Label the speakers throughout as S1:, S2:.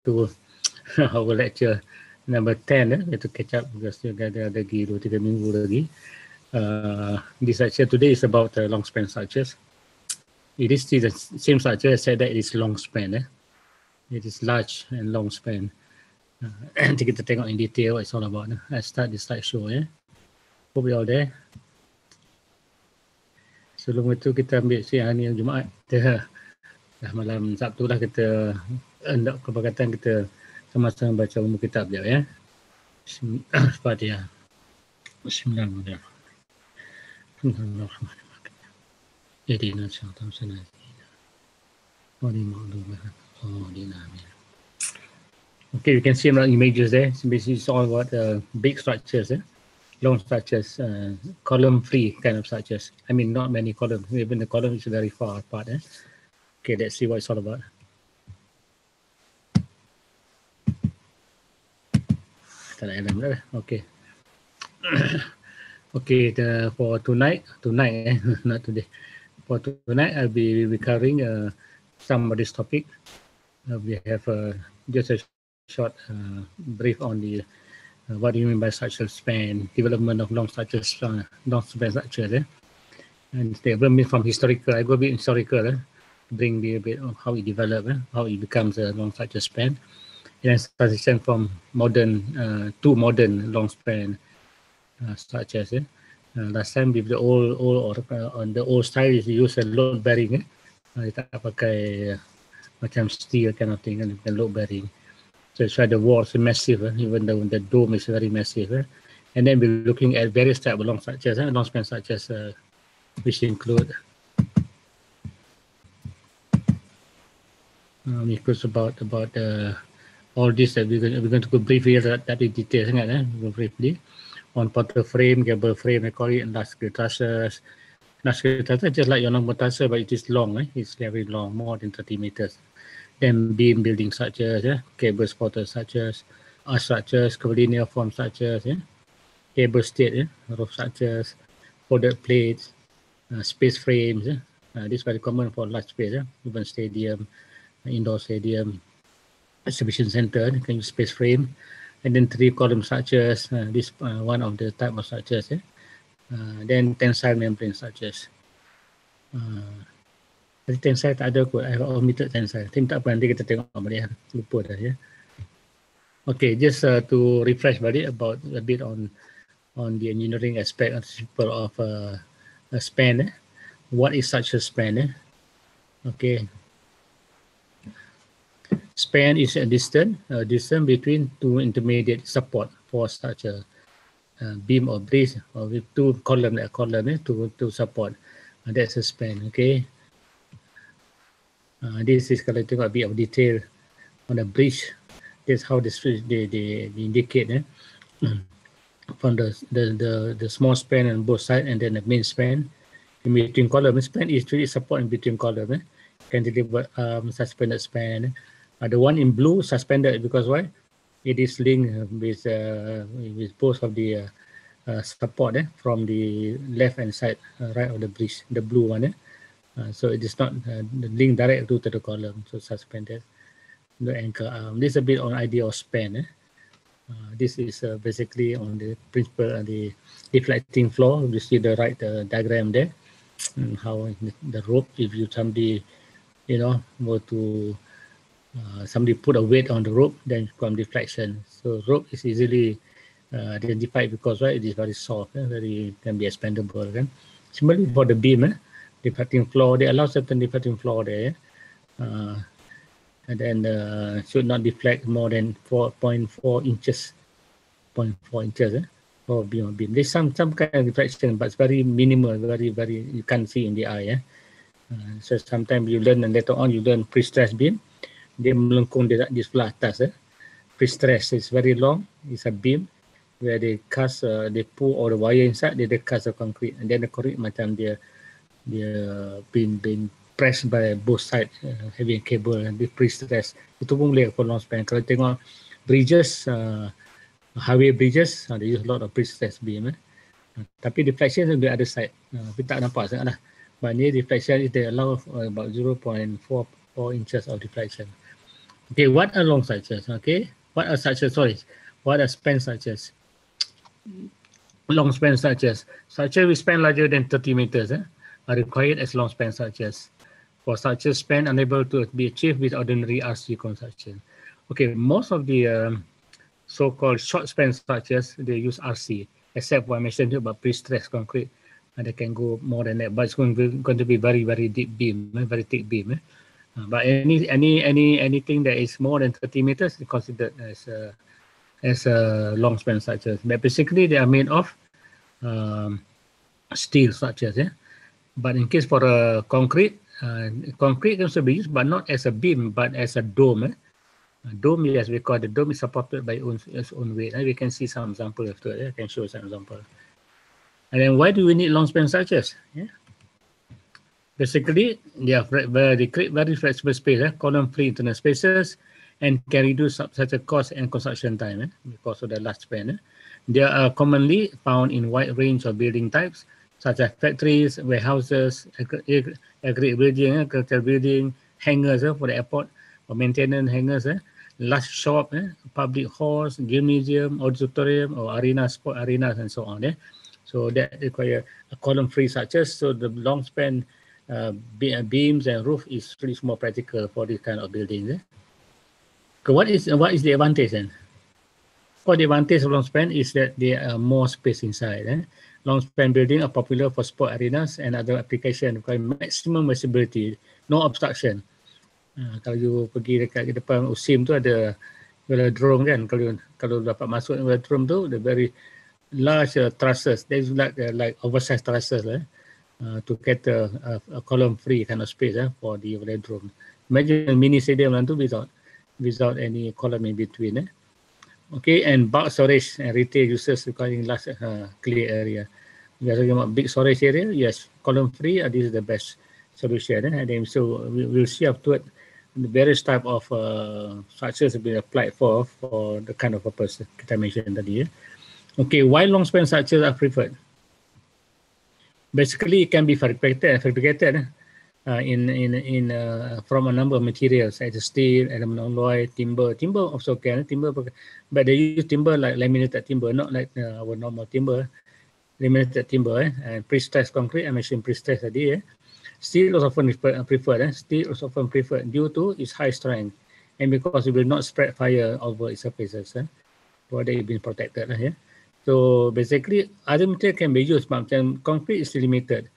S1: to our lecture number 10. We have to catch up because still ada lagi 2-3 minggu lagi. This lecture today is about long span structures. It is still the same structure. I said that it is long span. It is large and long span. Nanti kita tengok in detail what it's all about. I start the slideshow. Hope you all there. Sebelum itu kita ambil siang hari Jumaat. Dah malam Sabtu lah kita hendak kesepakatan kita sama-sama baca umum kitab je ya. Al-Fatihah. Bismillahirrahmanirrahim. Ihdina siratal mustaqim. Okay, you can see some images there. So basically it's all about big structures, long structures, column-free kind of structures. I mean, not many columns. Even the column is very far apart. Okay, let's see what it's all about. Okay. Okay, for tonight, not today. For tonight, I'll be covering some of this topic. We have just a short brief on the what do you mean by structural span, development of long span structures, and development from historical. I go a bit historical, bring a bit of how it developed, how it becomes a long structure span, and then transition from modern to modern long span structures. Last time with the old on the old style is use a load bearing. Tak pakai macam steel kind of thing, and load bearing. So it's why the walls are massive, even though the dome is very massive. And then we're looking at various types of long structures, long span structures, which include about all this that we're going to go briefly that in detail briefly on portal frame, cable frame, I call it, and large-scale trusses. Large-scale trusses just like your normal truss, but it is long. It's very long, more than 30 meters. Then beam building structures, cable supporter structures, arch structures, curvilinear form structures, cable state, roof structures, folded plates, space frames. This is very common for large space, even stadium, indoor stadium, exhibition center, can use space frame. And then 3-column structures, this one of the type of structures. Then tensile membrane structures. Tensile tak ada kot, I have omitted tensile. Tapi tak apa, nanti kita tengok balik, lupa dah ya. Okay, just to refresh balik about a bit on the engineering aspect of a span. What is such a span? Okay. Span is a distance between two intermediate support for such a beam or bridge, or with two column to support. That's a span. Okay. This is kalau tengok a bit of detail on the bridge. That's how they indicate from the small span on both sides, and then the main span in between column. Span is really support in between column. Cantilever suspended span. The one in blue suspended because why? It is linked with both of the support from the left hand side, right of the bridge, the blue one. So it is not linked direct to the column, so suspended. The anchor arm. This is a bit on idea of span. This is basically on the principle of the deflecting floor. You see the right diagram there, and how the rope, if you somebody, were to somebody put a weight on the rope, then come deflection. So rope is easily identified because it is very soft, can be expandable. Similarly for the beam, deflecting floor, they allow certain deflecting floor there, and then should not deflect more than 4.4 inches. 0.4 inches for beam. There's some kind of deflection, but it's very minimal, very you can't see in the eye. So sometimes you learn, and later on you learn pre-stressed beam. Dia melengkung di sebelah atas. Pre-stress is very long. It's a beam where they cast, they pull all the wire inside, they cast the concrete, and then the concrete macam dia been pressed by both sides, having cable and the pre-stress. Itu pun boleh for long span. Kalau tengok bridges, highway bridges, they use a lot of pre-stress beam. Tapi deflection is on the other side. Kita tak nampak sangat lah. But deflection is they allow about 0.44 inches of deflection. Okay, what are long structures? Okay, what are structures? Sorry, what are span structures? Long span structures. Structures with span larger than 30 meters are required as long span structures. For structures span unable to be achieved with ordinary RC construction. Okay, most of the so-called short span structures, they use RC, except what I mentioned about pre-stressed concrete. They can go more than that, but it's going to be very, very deep beam, very thick beam. But anything that is more than 30 meters is considered as a long span structures. But basically, they are made of um, steel structures. Yeah. But in case for a concrete can also be used, but not as a beam, but as a dome. Dome, yes, because the dome is supported by its own weight. We can see some example of it. I can show some example. And then why do we need long span structures? Yeah. Basically, they create very flexible space, column-free internal spaces, and can reduce such a cost and construction time because of the large span. They are commonly found in wide range of building types, such as factories, warehouses, agri building, agricultural building, hangars for the airport, or maintenance hangars, large shop, public halls, gymnasium, auditorium, or arena, sport arenas, and so on. So that require a column-free structures. So the long span beams and roof is really more practical for this kind of buildings. So what is the advantage then? For the advantage of long span is that there are more space inside. Long span building are popular for sport arenas and other applications require maximum visibility, no obstruction. Kalau you pergi dekat depan USIM tu ada velodrome kan, kalau dapat masuk velodrome tu, the very large trusses, there's like oversized trusses to get a column-free kind of space for the velodrome. Imagine a mini stadium without any column in between. Okay, and bulk storage and retail users requiring large clear area. We are talking about big storage area. Yes, column-free. This is the best solution. And then so we'll see afterward the various type of structures have been applied for the kind of purpose kita mentioned tadi. Okay, why long span structures are preferred? Basically, it can be fabricated from a number of materials, such as steel, aluminum alloy, timber. Timber also can, but they use timber like laminated timber, not like our normal timber. Laminated timber and pre-stressed concrete. I mentioned pre-stressed tadi. Steel is often preferred. Steel is often preferred due to its high strength and because it will not spread fire over its surfaces. So they have been protected. So basically, other material can be used, but concrete is limited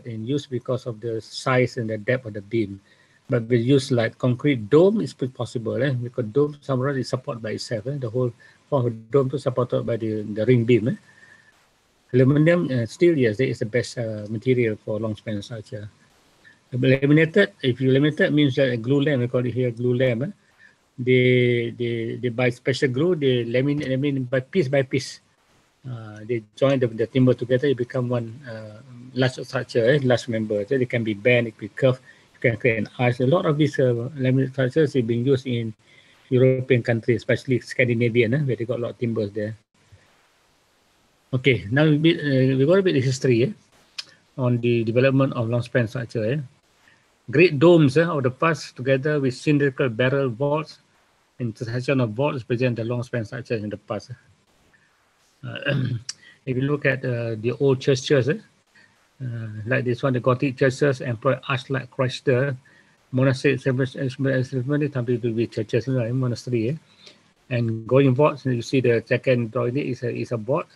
S1: in use because of the size and the depth of the beam. But we use like concrete dome is possible because dome somewhere is supported by itself. The whole form of dome is supported by the ring beam. Aluminum, steel, yes, that is the best material for long span structure. Laminated, if you laminated means that a glue lamp, we call it here glue lamp. They buy special glue, they laminate by piece. They join the timber together, it become one large structure, large member. So they can be bent, it can be curved, you can create an arch. A lot of these laminate structures are being used in European countries, especially Scandinavian, where they got a lot of timbers there. Okay, now we got a bit of history on the development of long span structure. Great domes of the past, together with cylindrical barrel vaults, intersection of vaults present the long span structure in the past. If you look at the old churches, like this one, the Gothic churches employ arch-like cloister. Monastic establishment something to do with churches, monastery. And going vaults, you see the second drawing is a vault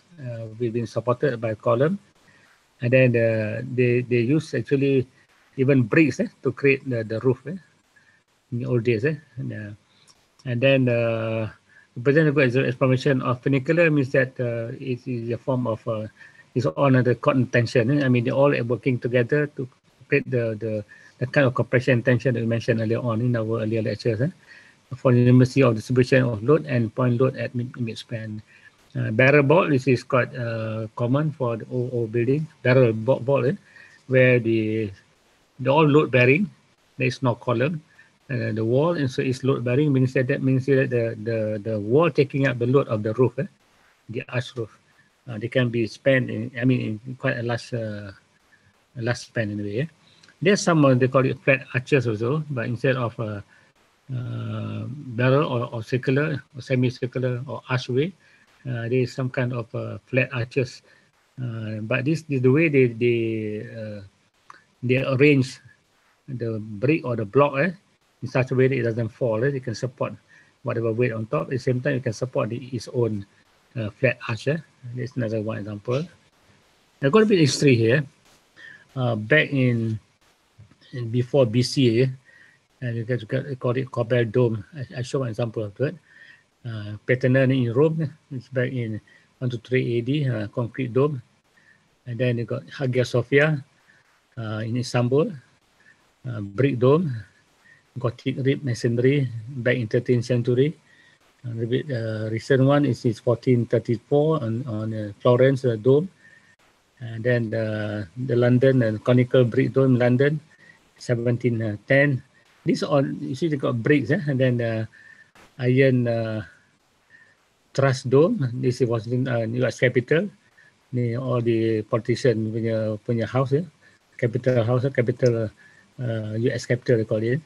S1: we've been supported by a column, and then they use actually even bricks to create the roof in the old days. And then present explanation of funicular means that it is a form of it's on the cotton tension. I mean, they're all working together to create the kind of compression tension that we mentioned earlier on in our earlier lectures. For the uniformity of distribution of load and point load at mid-span. Barrel vault, this is quite common for the old building. Barrel vault, where the all load bearing, there is no column. The wall is load bearing, means that the wall taking up the load of the roof, the arch roof. They can be spanned in quite a large span anyway. There's some they call it flat arches also, but instead of barrel or circular or semicircular or archway. There is some kind of flat arches, but this is the way they arrange the brick or the block in such a way that it doesn't fall. It can support whatever weight on top. At the same time, it can support its own flat arch. That's another one example. I've got a bit of history here. Back in before BC, and you guys call it Corbel Dome. I show an example of that. Parthenon in Rome, it's back in 1 to 3 AD, concrete dome. And then you got Hagia Sophia in Istanbul, brick dome, Gothic rib masonry back in 13th century. A bit recent one is 1434 on Florence dome. And then the London conical brick dome, London, 1710. These all, you see, they got bricks, and then iron truss dome. This was in US Capitol. All the politician punya house, capital house, capital US Capitol they call it.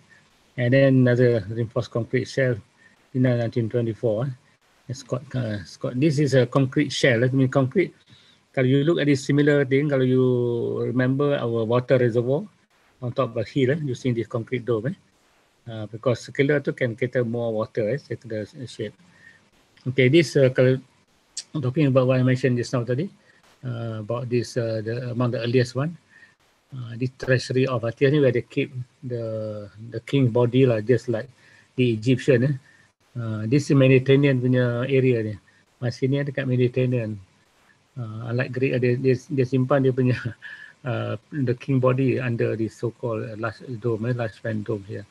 S1: And then another reinforced concrete shell in 1924. It's got this is a concrete shell. I mean concrete. Kalau you look at this similar thing, kalau you remember our water reservoir on top of a hill, using this concrete dome, because circular tu can cater more water, circular shape. Okay, this kalau talking about what I mentioned just now tadi, about this among the earliest one, this treasury of Athens where they keep the king body lah, just like the Egyptian. This is Mediterranean punya area ni, masih ni dekat Mediterranean. Unlike Greek, dia simpan dia punya the king body under the so-called large dome, large span dome here.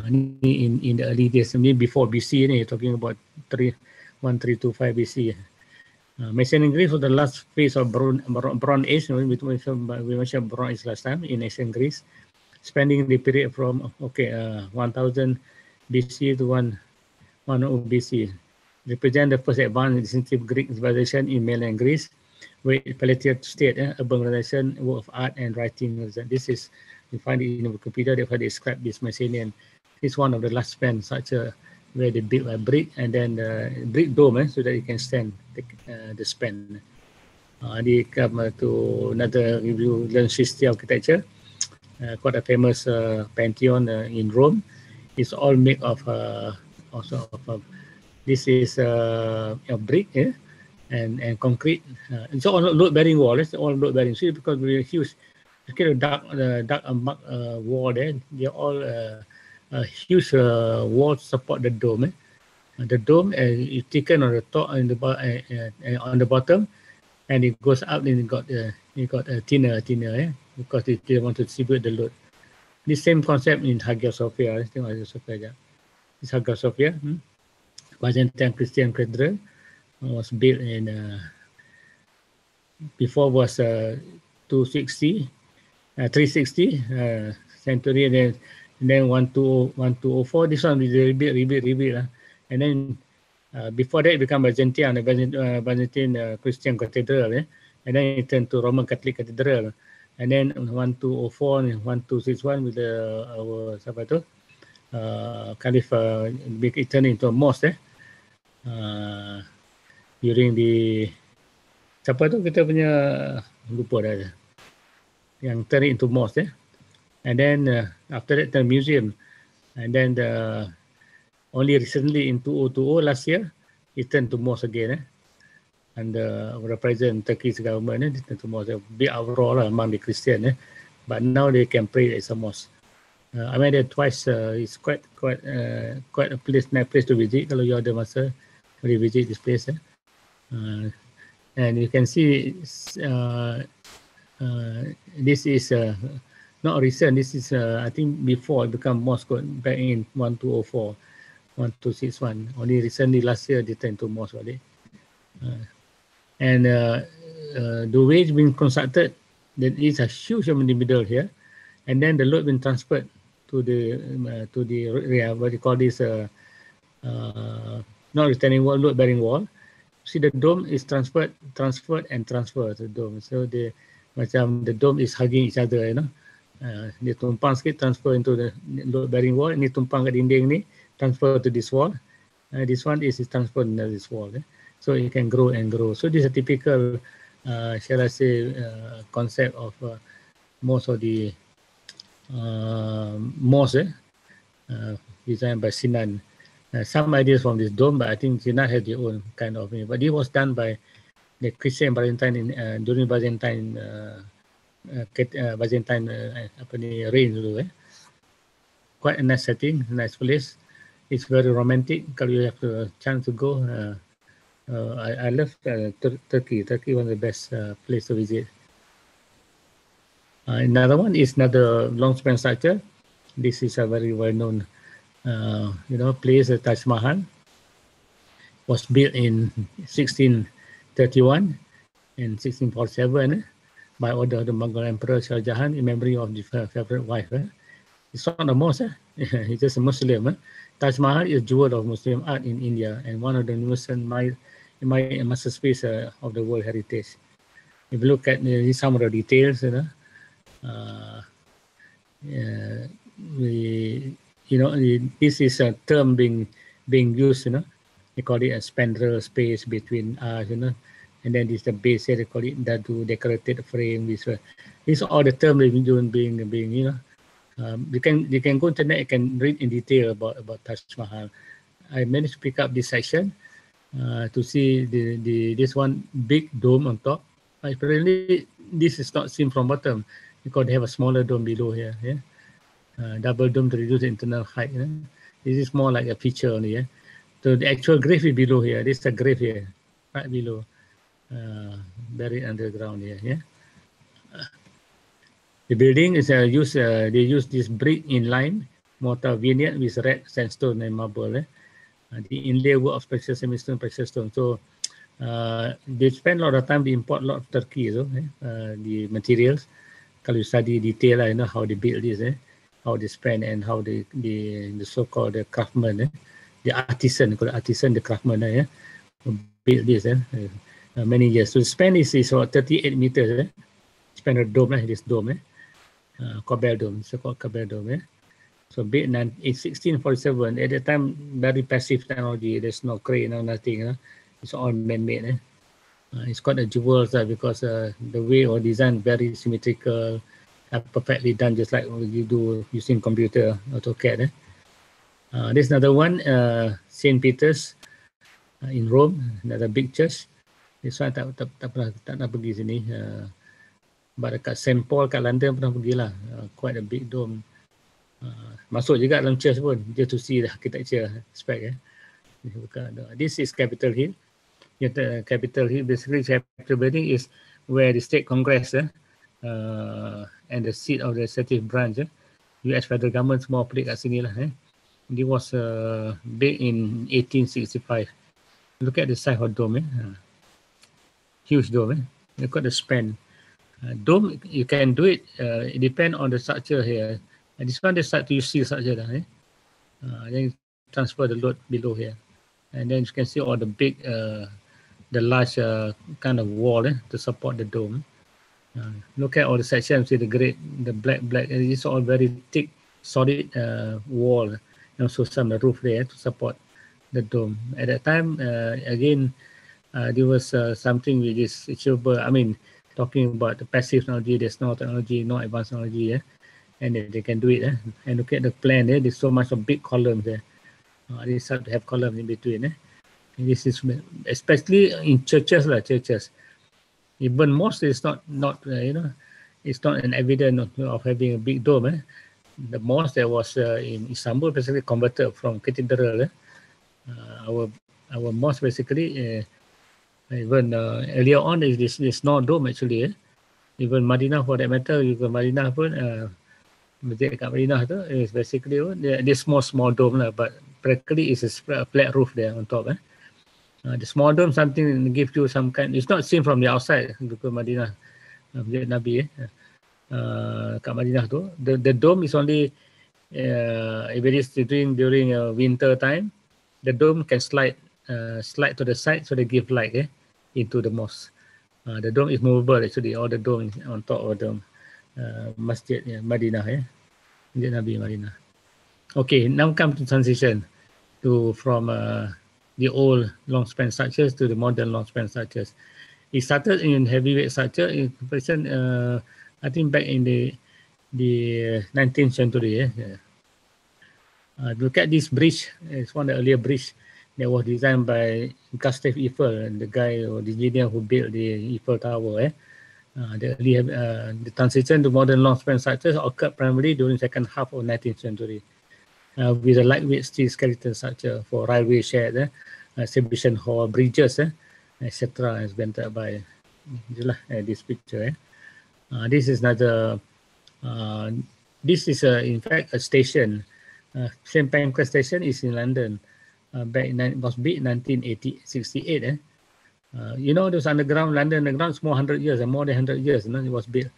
S1: In the early days, before BC ni, talking about 1325 BC. Masonry in Greece was the last phase of Bronze Age. We mentioned Bronze Age last time in ancient Greece, spanning the period from 1000 BC to 1000 BC. Represent the first advanced distinctive Greek civilization in mainland Greece, with palatial state, urban organization, work of art and writing. This is, you find it in Wikipedia, they describe this Mycenaean. It's one of the last span, such a where they built a brick and then brick dome, so that it can stand the span. They come to another review, learn history architecture. Quite a famous Pantheon in Rome. It's all made of also of this is a brick and concrete. It's all load-bearing wall. It's all load-bearing. See, because we're huge, kind of dark wall there. They're all a huge wall to support the dome. The dome is taken on the top and on the bottom, and it goes up. And it got a thinner, because they want to distribute the load. The same concept in Hagia Sophia. This Hagia Sophia, Byzantine Christian cathedral, was built in before was 360 century, and then 1204. This one is rebuilt. And then before that, it became Byzantine Christian cathedral, and then it turned to Roman Catholic cathedral. And then 1204 and 1261 with our Caliph, it turned into a mosque. During the siapa tu kita punya lupa dah yang turn it into mosque, and then after that the museum, and then only recently in 2020 last year it turned to mosque again, and the present Turkish government it turned to mosque, a big uproar among the Christian, but now they can pray as a mosque. I went there twice. It's quite a nice place to visit kalau you ada masa. Visit this place, and you can see this is not recent. This is I think before it became mosque back in 1204, 1261. Only recently last year they turned to mosque. And the way it's been constructed, there is a huge amount in the middle here, and then the load been transferred to the what you call this not retaining wall, load-bearing wall. See, the dome is transferred to the dome. So the dome is hugging each other, Dia tumpang sikit, transfer into the load bearing wall. Ini tumpang kat dinding ni, transfer to this wall. This one is transferred into this wall. So it can grow and grow. So this is a typical, shall I say, concept of most of the mosques designed by Sinan. Some ideas from this dome, but I think Sinan had their own kind of. But it was done by the Christian Byzantine during Byzantine apa ni reign dulu. Quite a nice setting, nice place. It's very romantic. Kalau you have the chance to go, I love Turkey. Turkey was the best place to visit. Another one is another longspan structure. This is a very well-known, place. Taj Mahal was built in 1631 and 1647 by order of the Mughal Emperor Shah Jahan in memory of the favorite wife. It's not a mosque. He's just a Muslim. Taj Mahal is jewel of Muslim art in India and one of the most admired masterpiece of the World Heritage. If you look at some of the details, this is a term being used. They call it a spandrel space between us. And then this the base here. They call it dadu, decorated frame. These are all the terms being you can go to internet. You can read in detail about Taj Mahal. I managed to pick up this section to see this one big dome on top. Apparently, this is not seen from bottom because they have a smaller dome below here. Double dome to reduce the internal height. This is more like a feature only. So the actual grave is below here. This is a grave here, right below, buried underground here. The building is they use this brick inline mortar veneered with red sandstone and marble. The inlay work of precious sandstone, precious stone. So they spend a lot of time. They import a lot of Turkey, the materials. Kalau you study detail, how they build this, how they spend, and how the so-called the craftsman, the artisan, the craftsman, build this many years. So the span is about 38 meters. Span a dome, this dome, Cobel dome, so-called Cobel dome. So built in 1647. At the time, very passive technology. There's no crane or nothing. It's all man-made. It's got a jewels because the way or design very symmetrical, perfectly done, just like you do using computer AutoCAD. There's another one, Saint Peter's in Rome, another big church. This one tak pernah pergi sini. But dekat St. Paul kat London pernah pergilah. Quite a big dome. Masuk juga dalam church pun, just to see the architecture aspect. This is Capitol Hill. Capitol Hill, basically Capitol building is where the state congress and the seat of the executive branch. US federal government semua operate kat sini lah. It was built in 1865. Look at the size of dome. Huge dome. Look at the span. Dome, you can do it. It depends on the structure here. And this one, they start to see structure. Then you transfer the load below here. And then you can see all the big, the large kind of wall to support the dome. Look at all the sections, see the black, and it's all very thick, solid wall. And also some roof there to support the dome. At that time, again, there was something which is achievable. I mean, talking about the passive technology, there's no technology, no advanced technology, and they can do it. And look at the plan there, there's so much of big columns there. They start to have columns in between. And this is especially in churches. Even mosque is not it's not an evidence of having a big dome. The mosque that was in Istanbul basically converted from cathedral. Our mosque basically even earlier on is no dome actually. Even Madinah for that matter, even Madinah pun masjid kat Madinah tu is basically this small dome lah, but practically it's a flat roof there on top. The small dome something gives you some kind. It's not seen from the outside because Madinah, Masjid Nabi kat Madinah tu. The dome is only if it is during winter time, the dome can slide to the side so they give light into the mosque. The dome is movable actually. All the dome is on top of the dome. Masjid Madinah, Masjid Nabi Madinah. Okay, now come to transition from the old long span structures to the modern long span structures. It started in heavyweight structure in comparison, I think back in the 19th century. Look at this bridge. It's one of the earlier bridge that was designed by Gustav Eiffel, the guy or the engineer who built the Eiffel Tower. The transition to modern long span structures occurred primarily during the second half of 19th century. With a lightweight steel skeleton structure for railway sheds, exhibition hall, bridges, etc. is invented by this picture. This is another. This is in fact a station. St Pancras Station is in London. Was built in 1968. You know, those underground, London underground is more than 100 years. It was built.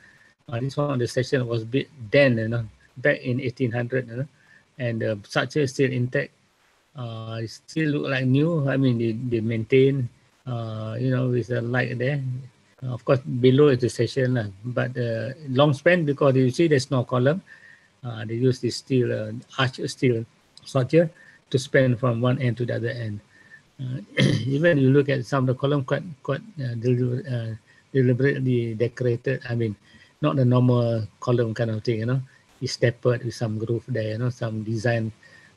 S1: This one, the station was built then, back in 1800. And the structure is still intact. It still look like new. I mean, they maintain, with the light there. Of course, below is the station, but long span, because you see there's no column. They use this steel, arch steel structure to span from one end to the other end. Even you look at some of the column, quite deliberately decorated. I mean, not the normal column kind of thing, It's tapered with some groove there, some design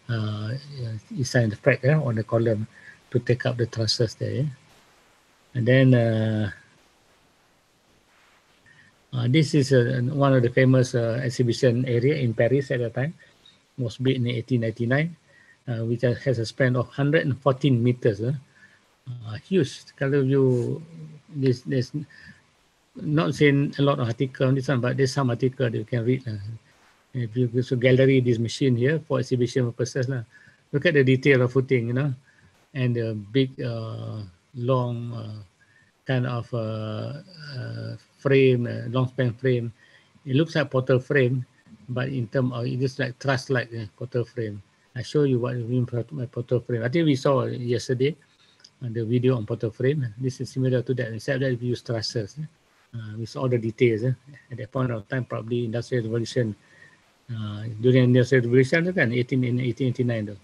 S1: effect on the column to take up the trusses there. And then this is one of the famous exhibition area in Paris at the time. It was built in 1899, which has a span of 114 meters. Huge. Kalau there's not saying a lot of article on this one, but there's some article that you can read. If you go to gallery, this machine here for exhibition purposes, look at the detail of footing, and the big, long kind of frame, long span frame. It looks like portal frame, but in terms of it is like truss-like portal frame. I show you what I mean by portal frame. I think we saw yesterday the video on portal frame. This is similar to that, except that we use trusses. We saw all the details. At that point of time, probably Industrial Revolution. During the Industrial Revolution, in 1889.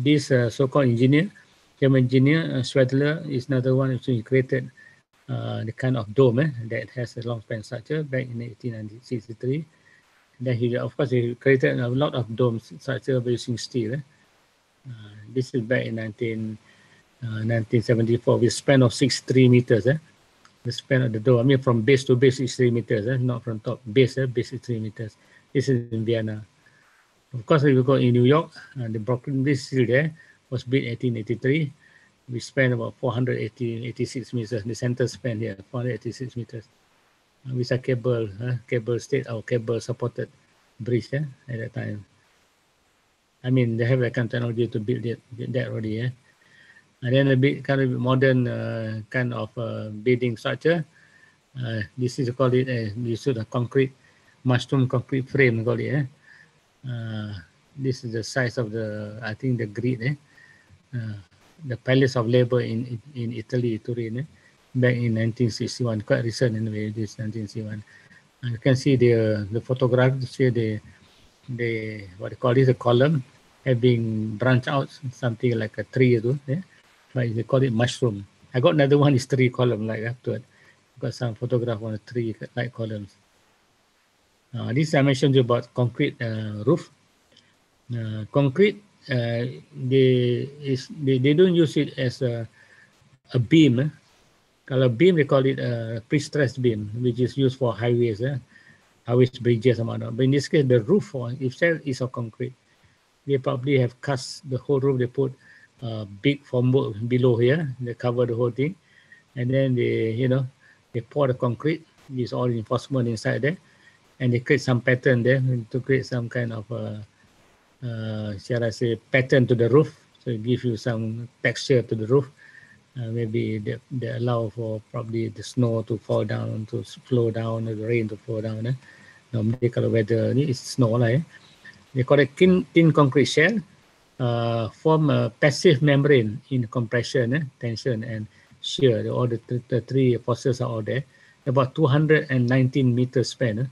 S1: This so-called engineer, German engineer, Schwedler, is another one who created the kind of dome that has a long span structure back in 1863. Then he created a lot of dome structure by using steel. This is back in 1974 with span of 63 meters. The span of the dome, I mean from base to base is 3 meters, not from top. Base is 3 meters. This is in Vienna. Of course, if you go in New York, the Brooklyn Bridge still there, was built in 1883. We span about 486 meters. The center span here, 486 meters. With a cable supported bridge at that time. I mean, they have that kind of technology to build that already. And then a bit kind of modern kind of building structure. This is called it this is a mushroom concrete frame, call it. This is the size of the grid. The Palace of Labor in Italy, Turin, back in 1961. Quite recent anyway. This 1961. You can see the photograph. See the what they call it, the column having branched out, something like a tree. But they call it mushroom. I got another one is 3 column like afterward. Got some photograph on the 3 like columns. This I mentioned about concrete roof. Concrete, they don't use it as a beam. Kalau beam, they call it a pre-stressed beam, which is used for highways, bridges, and whatnot. But in this case, the roof itself is of concrete. They probably have cast the whole roof. They put big formwork below here. They cover the whole thing, and then they pour the concrete. There's all reinforcement inside there, and they create some pattern there to create some kind of shall I say, pattern to the roof. So it gives you some texture to the roof. Maybe they allow for probably the snow to fall down, to flow down, or the rain to flow down. Normally kalau weather ni is snow lah. They call it thin concrete shell. Form a passive membrane in compression, tension, and shear. All the 3 forces are all there. about 219 meters span.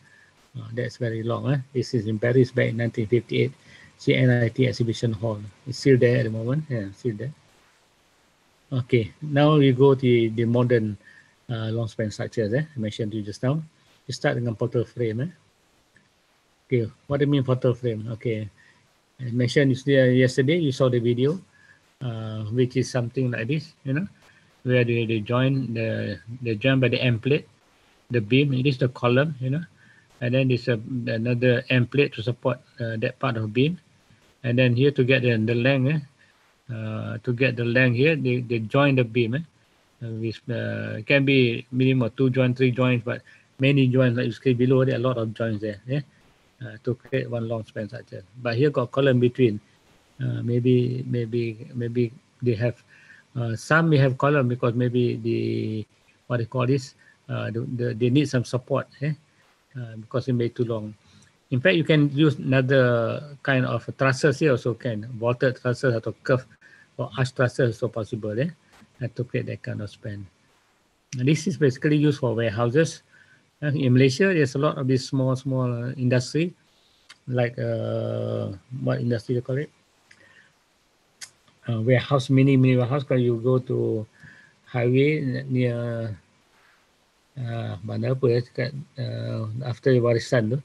S1: That's very long. This is in Paris back in 1958. See NIT Exhibition Hall. It's still there at the moment. Yeah, still there. Okay, now we go to the modern long span structures. I mentioned to you just now. You start dengan portal frame. Okay, what do you mean portal frame? Okay, I mentioned yesterday. You saw the video, which is something like this. Where they join they join by the end plate, the beam. It is the column. And then there's another end plate to support that part of beam. And then here to get the length. To get the length here, they join the beam. Which can be minimum 2 joints, 3 joints, but many joints like you see below. There are a lot of joints there. To create one long span structure. But here got column between. Maybe they have some may have column because maybe what they call this they need some support because it may be too long. In fact, you can use another kind of trusses here also can vaulted trusses or curve or arch trusses also possible to create that kind of span. And this is basically used for warehouses. In Malaysia, there's a lot of these small industry like what industry they call it? Warehouse, mini warehouse. Kalau you go to highway near mana apa dekat after Warisan tu,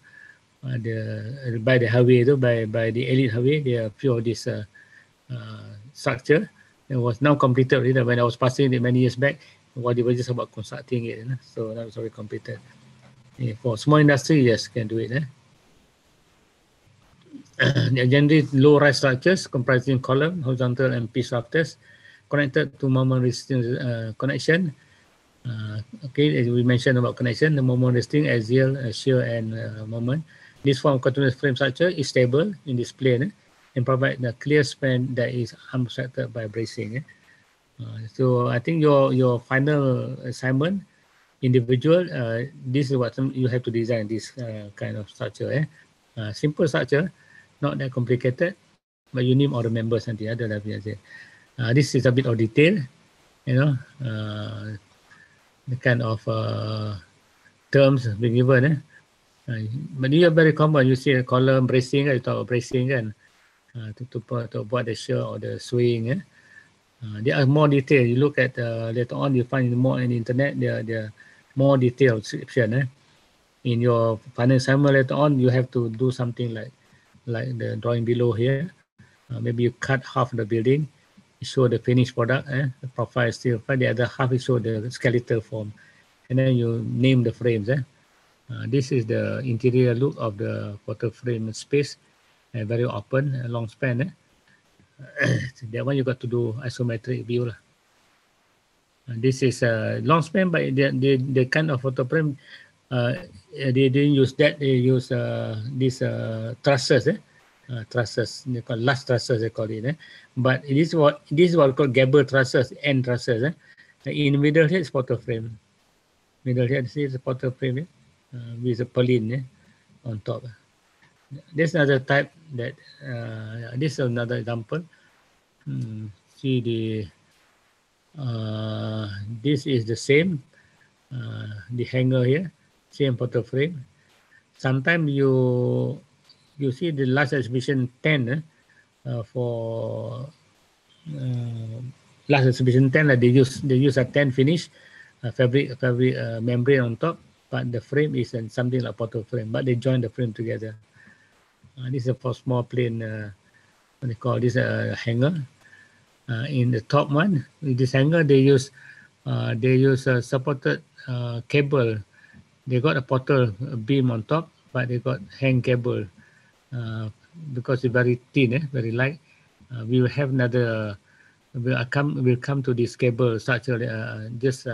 S1: by the highway tu, by the elite highway, there are few of this structure. It was now completed already. When I was passing it many years back, what they were just about constructing it, so now it's already completed. For small industry, yes, can do it. Generally low-rise structures comprising column, horizontal and pitch rafters connected to moment resisting connection. Okay, as we mentioned about connection, the moment resisting, axial, shear and moment. This form of continuous frame structure is stable in this plane and provide a clear span that is unobstructed by bracing. So I think your final assignment, individual, this is what you have to design this kind of structure. Simple structure, not that complicated, but you need all the members nanti ada lah biasa. This is a bit of detail, the kind of terms being given. But you are very common. You see a column bracing, you talk about bracing kan, to buat the shear or the swaying. There are more detail. You look at later on, you find more on the internet. There are more detailed description. In your final assignment later on, you have to do something like the drawing below here. Maybe you cut half the building, show the finished product, the profile still, but the other half is show the skeletal form, and then you name the frames. This is the interior look of the portal frame space, very open, long span. That one you got to do isometric view lah. This is a long span, but the kind of photo frame they didn't use that. They use these trusses. Trusses, they call last trusses, they call it. But this is what called gable trusses, end trusses. In the middle here is portal frame. Middle here is a portal frame with a purlin on top. There's another type that this is another example. See the this is the same the hanger here, same portal frame. Sometimes you see the last exhibition 10 for last exhibition 10 they use a 10 finish fabric membrane on top, but the frame is something like portal frame, but they join the frame together. This is for small plane what they call this hanger. In the top one, with this hanger they use a supported cable. They got a portal beam on top, but they got hang cable because it's very thin, very light. We will have another. We'll come to this cable structure just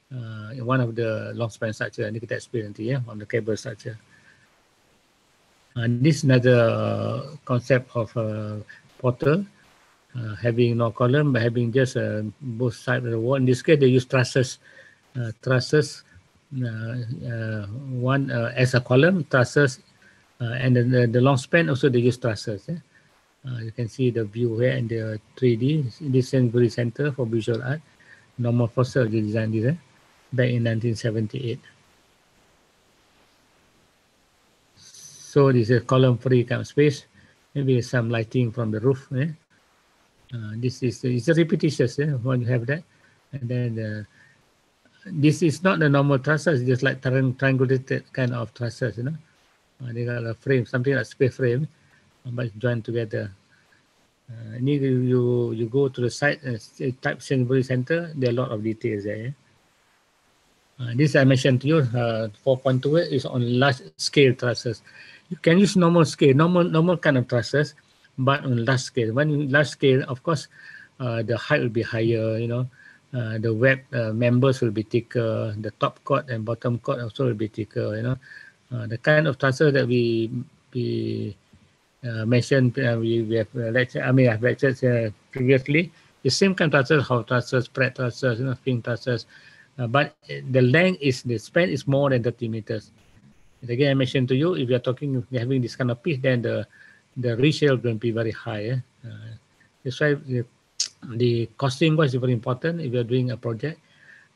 S1: one of the long span structure. Ini kita explain nanti on the cable structure. This is another concept of portal having no column but having just both sides of the wall. In this case, they use trusses. One as a column, trusses, and the long span also they use trusses. You can see the view here in the 3D. This is very center for visual art. Normal Foster design this. back in 1978. So this is a column-free kind of space. Maybe some lighting from the roof. This is it's a repetitious when you have that, and then this is not the normal trusses, just like triangulated kind of trusses. They got a frame, something like space frame, but joined together. You go to the site, type assembly center. There are a lot of details there. This I mentioned to you, 4.2 is on large scale trusses. You can use normal scale, normal kind of trusses, but on large scale. When large scale, of course, the height will be higher. The web members will be thicker. The top cord and bottom cord also will be thicker. The kind of trusses that we mentioned, we have lectured. I mean, I've lectured previously. The same kind of trusses, spread trusses, spin trusses. But the length the span is more than 30 meters. And again, I mentioned to you, if you're having this kind of piece, then the resale will be very high. That's why the costing was very important if you're doing a project.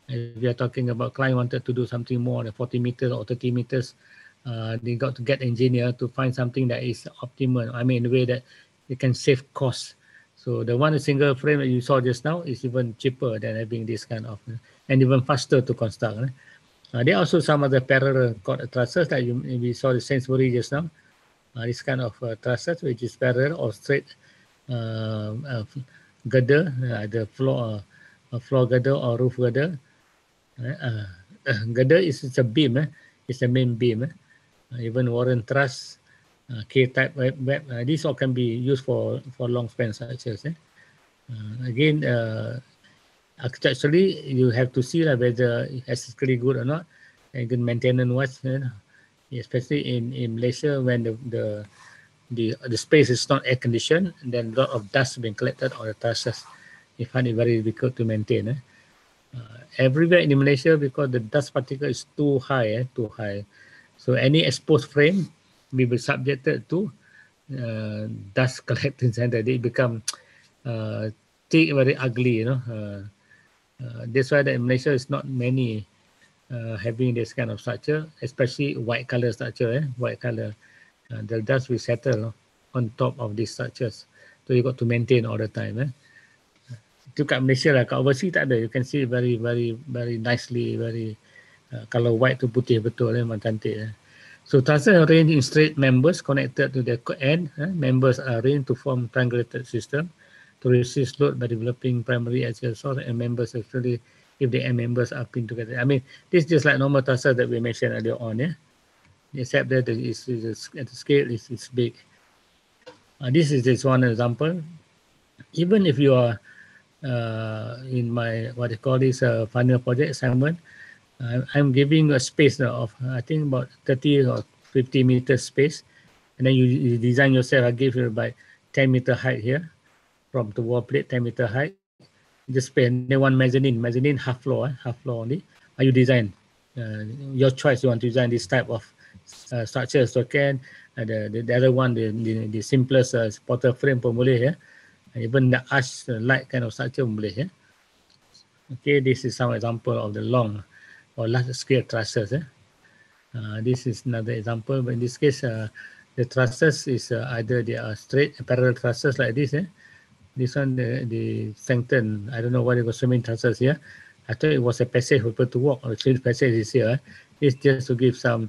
S1: If you're talking about client wanted to do something more than 40 meters or 30 meters, they got to get engineer to find something that is optimal. I mean, in a way that it can save costs. So the one single frame that you saw just now is even cheaper than having this kind of, and even faster to construct. There are also some other parallel cord trusses like we saw the Sainsbury just now. This kind of trusses which is parallel or straight girder, either floor girder or roof girder. Girder is a beam. It's the main beam. Even Warren truss, K-type web. These all can be used for long span structures. Again, architecturally, you have to see whether it's aesthetically good or not, and good maintenance wise, especially in Malaysia when the space is not air conditioned, then a lot of dust being collected on the trusses. You find it very difficult to maintain. Everywhere in Malaysia, because the dust particle is too high. So any exposed frame will be subjected to dust collecting center. They become thick, very ugly. That's why in Malaysia is not many having this kind of structure, especially white color structure. White color, the dust will settle on top of these structures. So you got to maintain all the time. Itu kat Malaysia lah, kat overseas tak ada. You can see very nicely, very kalau white tu putih betul, memang cantik. So trusses are arranged in straight members connected to the end. Members are arranged to form triangulated system to resist load by developing primary axial source, and members actually, if the end members are pinned together. I mean, this is just like normal trusses that we mentioned earlier on, except that the scale is big. This is just one example. Even if you are in my what they call this final project assignment, I'm giving a space of I think about 30 or 50 meters space, and then you design yourself. I give you about 10-meter height here from the wall plate, 10-meter height. Just space. And then one mezzanine half floor only. You design your choice. You want to design this type of structure, so can the other one, the simplest supporter frame pun boleh. Even the arch light kind of structure boleh. Okay, this is some example of the long or large scale trusses. This is another example, but in this case, the trusses is either they are straight parallel trusses like this. This one, the sanctum, I don't know why there was so many trusses here. I thought it was a passage for people to walk, or the passage is here. It's just to give some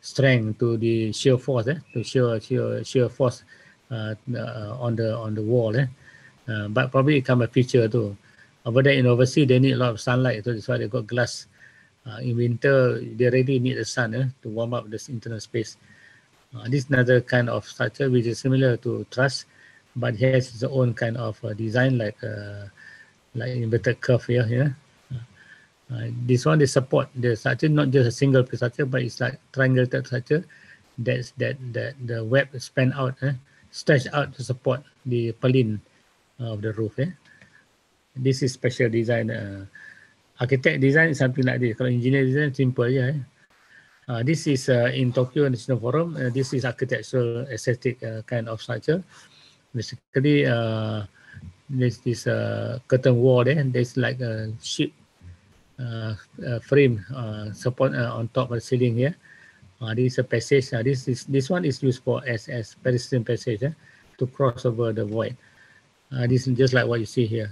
S1: strength to the shear force, to shear force on the wall. But probably it become a feature too. Over there in overseas, they need a lot of sunlight, so that's why they got glass. In winter, they really need the sun to warm up this internal space. This is another kind of structure which is similar to truss, but has its own kind of design, like inverted curve here. This one, they support the structure, not just a single piece structure, but it's like triangulated structure that the web span out, stretch out to support the purlin of the roof. This is special design. Architect design is something like this. Kalau engineer design, simple je. This is in Tokyo National Forum. This is architectural aesthetic kind of structure. Basically, there's this curtain wall there. There's like a sheet frame support on top of the ceiling here. This is a passage. This one is used for as pedestrian passage to cross over the void. This is just like what you see here.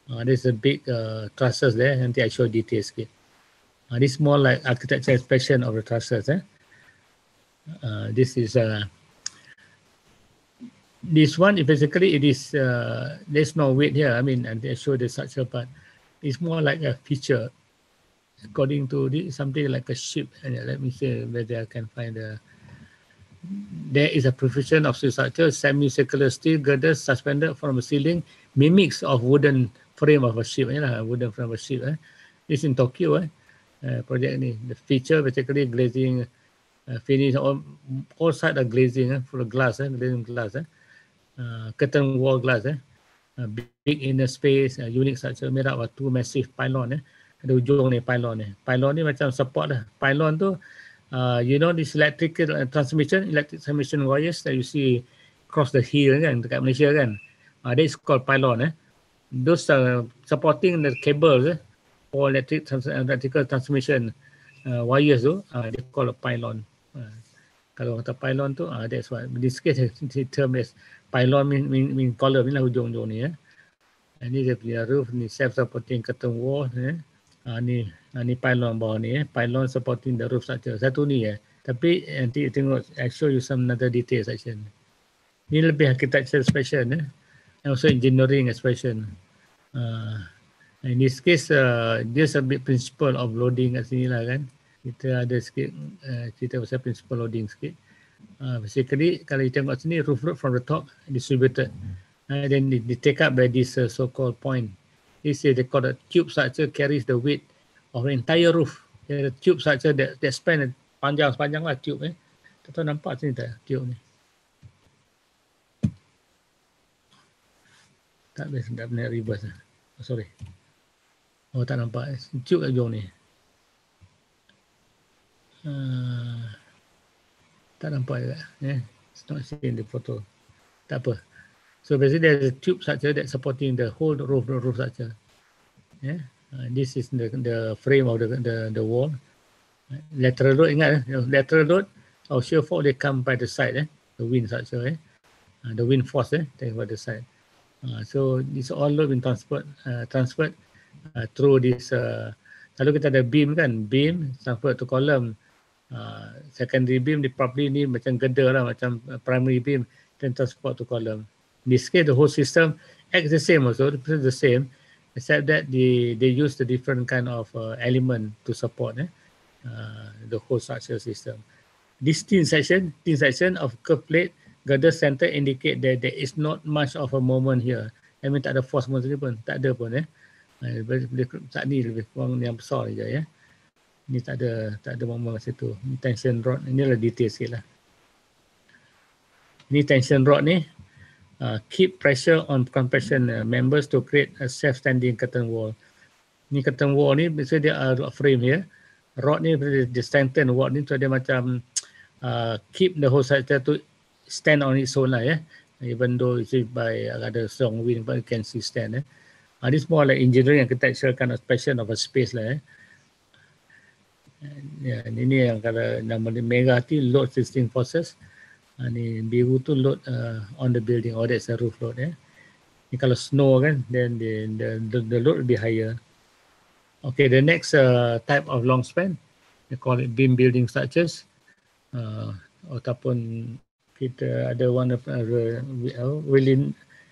S1: There's a big trusses there. Nanti I show details here. This is more like architecture inspection of the trusses. This is this one. Basically, it is there's no weight here. I mean, and I show the structure part. It's more like a feature. According to this, something like a ship. And let me see whether I can find a. There is a provision of structure, semicircular steel girders suspended from a ceiling, mimics of wooden frame of a ship. Wooden frame of a ship. This in Tokyo. Project ni. The feature basically glazing, finish all side of glazing for the glass, glazing glass. Curtain wall glass. Big inner space, unique structure made up of two massive pylon. Ada ujung ni pylon ni. Pylon ni macam support lah. Pylon tu, you know this electric transmission wires that you see across the hill kan, dekat Malaysia kan. That is called pylon. Those supporting the cables for electrical transmission wires tu, they call a pylon. Kalau kata pylon tu, that's what. In this case, the term is pylon mean column ni lah hujung-hujung ni. Ini dia punya roof ni, self-supporting curtain wall. Ni pylon bawah ni. Pylon supporting the roof structure. Satu ni Tapi nanti tengok, I show you some other detail section. Ni lebih architecture expression. And also engineering expression. In this case, there's a bit principle of loading kat sini lah kan. Kita ada sikit cerita pasal principle loading sikit. Basically, kalau you tengok sini, roof load from the top distributed. Then they take up by this so-called point. This is they call the tube structure carries the weight of the entire roof. The tube structure that span sepanjang lah tube. Tak tahu nampak sini tak tube ni? Tak boleh reverse. Oh, sorry. Oh, tak nampak. Tube kat ujung ni. Tak nampak juga. It's not seen the photo. Tak apa. So basically there's a tube structure that's supporting the whole roof structure. This is the frame of the wall. Lateral load, ingat lateral load or shear force they come by the side. The wind structure. The wind force take by the side. So this all load been transferred through this. Kalau kita ada beam kan, beam transfer to column. Secondary beam di probably ni macam girder lah, macam primary beam then transport to column. In this case, the whole system acts the same also, the same, except that they use the different kind of element to support the whole structure system. This thin section of curved plate girder center indicate that there is not much of a moment here. I mean tak ada force pun, tak ada pun saat ni lebih kurang yang besar je Ni tak ada moment masa tu. Ni tension rod, inilah detail sikit lah. Ni tension rod ni keep pressure on compression members to create a self-standing curtain wall. Ni curtain wall ni biasanya dia ada frame here. Rod ni dia strengthen rod ni so dia macam keep the whole structure to stand on its own lah even though it's by ada strong wind but you can still stand this more like engineering architectural kind of expression of a space lah ini yang kalau nama merah tu load existing forces, ni biru tu load on the building, or that's a roof load ni kalau snow kan, then the load will be higher. Okay, the next type of long span, they call it beam building structures. Ataupun kita ada one of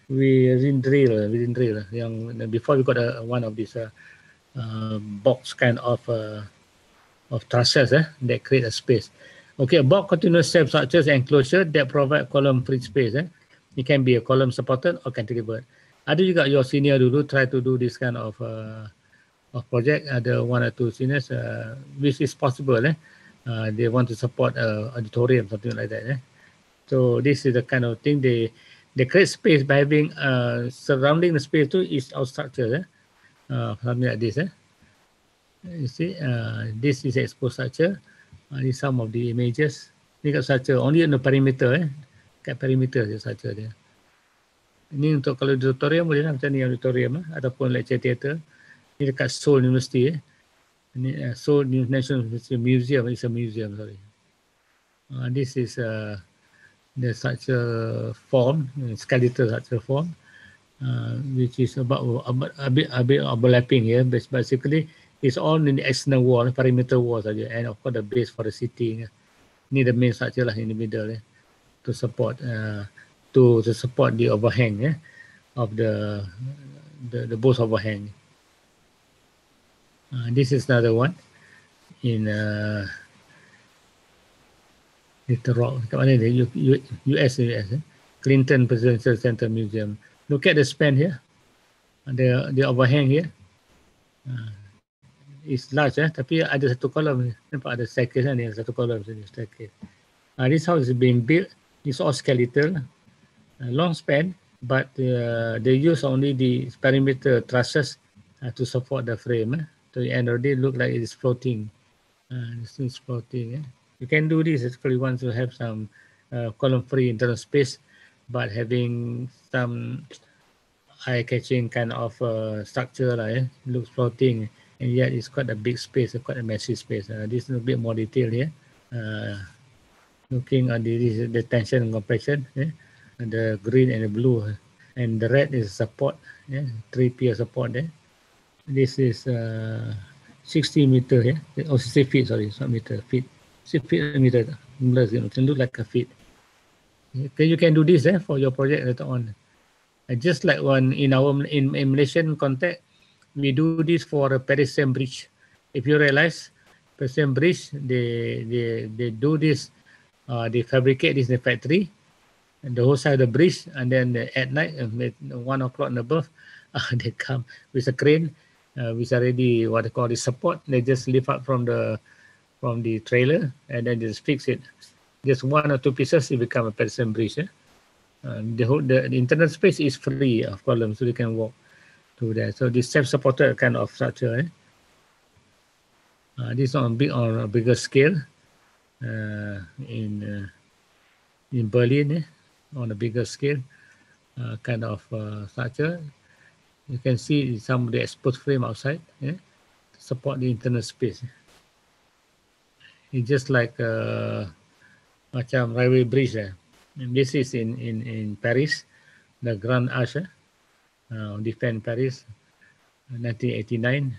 S1: within drill yang before we got one of this box kind of trusses that create a space. Okay, about continuous step structures and enclosure that provide column free space. It can be a column supported or cantilevered. Ada juga your senior dulu try to do this kind of project. Ada one or two seniors which is possible. They want to support auditorium, something like that. So this is the kind of thing they create space by having surrounding the space to is our structure. Something like this. You see, this is exposed structure. This some of the images. Ni kat structure only on the perimeter. Kat perimeter je structure dia. Ini untuk kalau auditorium boleh lah macam ni auditorium ataupun lecture theatre. Ni dekat Seoul University So National Museum is a museum. Sorry, this is the structure form, skeletal structure form, which is about a bit overlapping here. But basically, it's all in the external wall, perimeter wall saja, and of course the base for the seating. Ni the main structure lah in the middle to support to support the overhang of the both overhang. This is another one in Little Rock. Kat mana dia? US. Clinton Presidential Center Museum. Look at the span here. The overhang here. It's large, tapi ada satu kolom. Nampak ada staircase ni, satu kolom sini staircase. This house is being built. It's all skeletal, long span, but they use only the perimeter trusses to support the frame. To the end of the day, look like it is floating. This is floating. You can do this if you want to have some column-free internal space, but having some eye-catching kind of structure, looks floating, and yet it's quite a big space, quite a massive space. This is a bit more detail here. Looking at the tension and compression, the green and the blue, and the red is support, 3 pier support there. This is 60 meter here, 60 feet, sorry, it's not meter, feet. 6 feet a meter, it can look like a feet. Okay, you can do this for your project later on. Just like one in Malaysian context, we do this for a pedestrian bridge. If you realize, pedestrian bridge, they do this, they fabricate this in the factory, and the whole side of the bridge, and then at night, at 1 o'clock and above, they come with a crane, which already what they call the support. They just lift up from the trailer, and then just fix it. Just 1 or 2 pieces, it become a pedestrian bridge. The internal space is free of columns, so you can walk to there. So this self-supported kind of structure. This on a bigger scale in Berlin, on a bigger scale kind of structure. You can see some of the exposed frame outside to support the internal space. It's just like macam railway bridge. And this is in Paris, the Grand Arch, Defend Paris, 1989.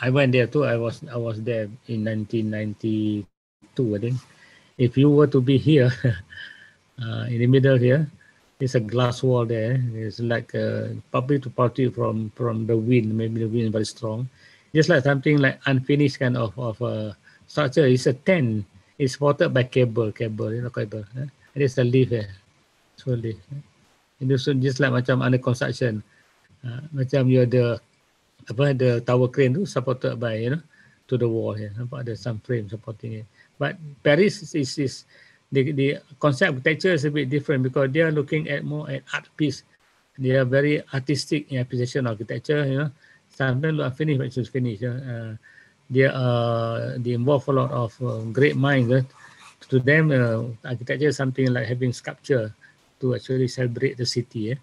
S1: I went there too. I was there in 1992, I think. If you were to be here, in the middle here, there's a glass wall there. It's like probably to party from the wind. Maybe the wind is very strong. Just like something like unfinished kind of structure. It's a tent. It's supported by cable. And there's a leaf here. So leaf. It's just like macam under construction. Macam you ada the tower crane tu supported by to the wall here. Nampak ada some frame supporting it. But Paris is the concept architecture is a bit different because they are looking at more at art piece. They are very artistic in application architecture. Sometimes look unfinished, but it's finished. They involve a lot of great minds. To them, architecture is something like having sculpture to actually celebrate the city.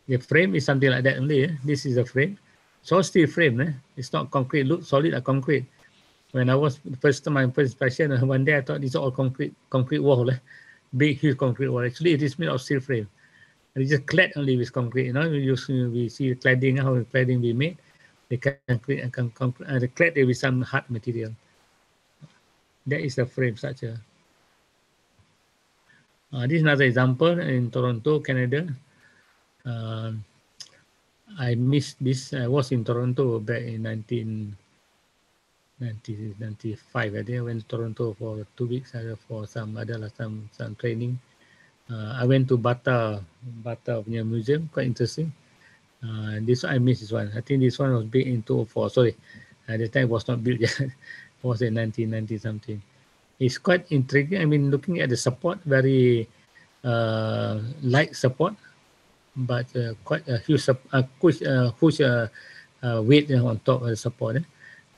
S1: The frame is something like that only. This is a frame. So steel frame. It's not concrete. Look solid like concrete. When I was my first impression, one day I thought it's all concrete wall. Big, huge concrete wall. Actually, it is made of steel frame. It's just clad only with concrete. We see cladding, how cladding we made. They can clad it with some hard material. That is the frame structure. This is another example in Toronto, Canada. I missed this. I was in Toronto back in 1995. I think I went to Toronto for 2 weeks for some training. I went to Bata Museum, quite interesting. This I missed this one. I think this one was built in 2004. Sorry, at the time it was not built yet. It was in 1990 something. It's quite intriguing. I mean, looking at the support, very light support, but quite a huge weight on top of the support.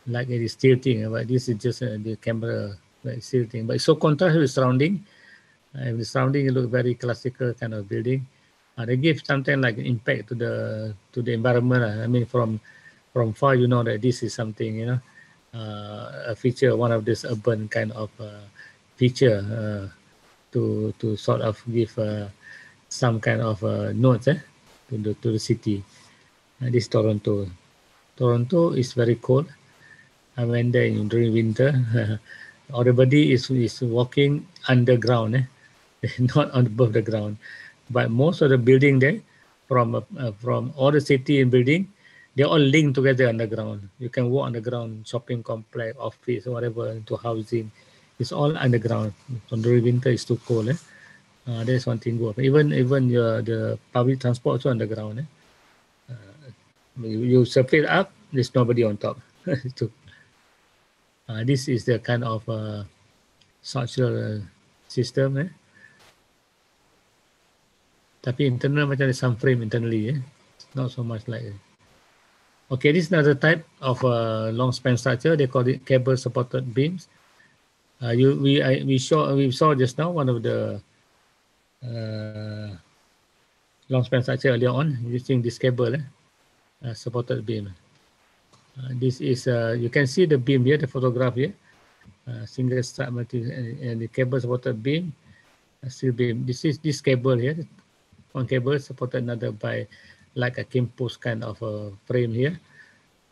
S1: Like it is tilting, but this is just the camera tilting. But it's so contrast with surrounding. And the surrounding, it looks very classical kind of building. They give something like impact to the environment. I mean, from far, you know that this is something, a feature, one of this urban kind of feature to sort of give some kind of notes to the city. This Toronto. Toronto is very cold. I went there during winter. Everybody is walking underground, not on above the ground. But most of the building there, from all the city and building, they're all linked together underground. You can walk underground, shopping complex, office, whatever, to housing. It's all underground. So during winter, it's too cold. That's one thing good. Even the public transport also underground. You surface up, there's nobody on top. This is the kind of structural system. Tapi internal macam ada some frame internally. Not so much like. Okay, this is another type of long span structure. They call it cable supported beams. We saw just now one of the long span structure earlier on using this cable supported beam. This is you can see the beam here, the photograph here. Single strap and the cable supported beam. Steel beam. This is this cable here. One cable supported another by like a cane post kind of a frame here.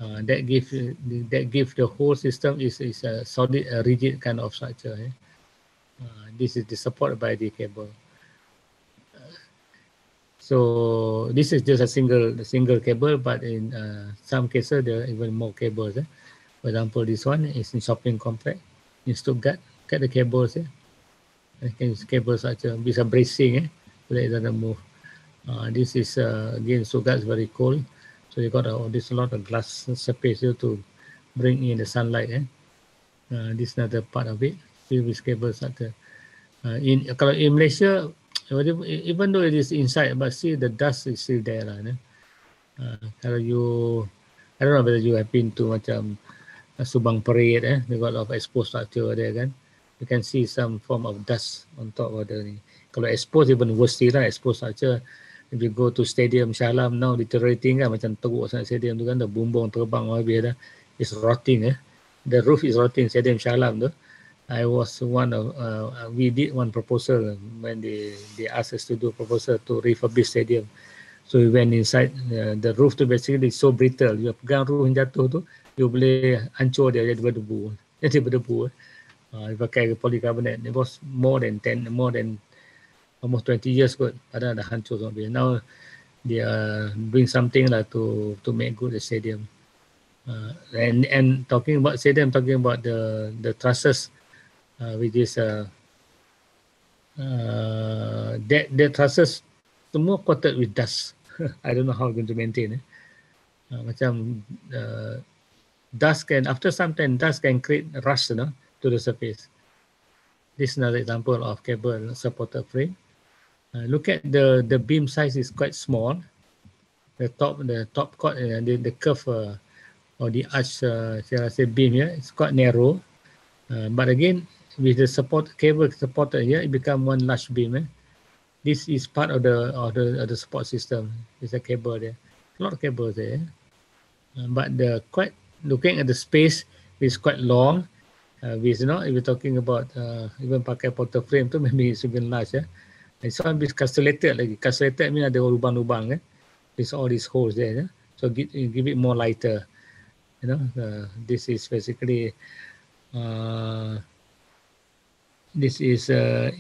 S1: That give the whole system is a solid, rigid kind of structure. This is the support by the cable. So this is just a single cable, but in some cases there are even more cables. For example, this one is in shopping complex in Stuttgart. Get the cables here. Cable structure with a bracing, so that it doesn't move. This is again Stuttgart is very cold, so you got this a lot of glass surface here to bring in the sunlight. This is another part of it. Filled with cable structure. Kalau in Malaysia, even though it is inside, but still the dust is still there lah. Kalau you, I don't know whether you have been to macam Subang Parade, they got a lot of exposed structure there kan. You can see some form of dust on top of the ni. Kalau exposed even worse still lah, exposed structure. If you go to Stadium Shah Alam now deteriorating kan, macam teruk sangat stadium tu kan, the bumbung terbang habis dah. It's rotting. The roof is rotting, Stadium Shah Alam tu. I was one of, we did one proposal when they asked us to do a proposal to refurbish stadium. So we went inside, the roof tu basically is so brittle. You pegang roof yang jatuh tu, you boleh hancur dia jadi berdebu. Jadi berdebu. Pakai polycarbonate. It was more than almost 20 years kot. Padahal dah hancur sampai. Now they are doing something lah to make good the stadium. And talking about stadium, talking about the trusses, which is the trusses semua coated with dust. I don't know how we're going to maintain. Macam dust can, after some time, dust can create rust, to the surface. This is another example of cable supported frame. Look at the beam size is quite small. The top cord, the curve or the arch, shall I say, beam here, it's quite narrow. But again, with the cable supported here, it become one large beam. This is part of the support system. There's a cable there, a lot of cables there. But looking at the space, it's quite long. If you're talking about even pakai portal frame tu, maybe it's even large. This one is castellated lagi. Castellated means ada lubang-lubang. There's all these holes there. So give it more lighter. This is basically this is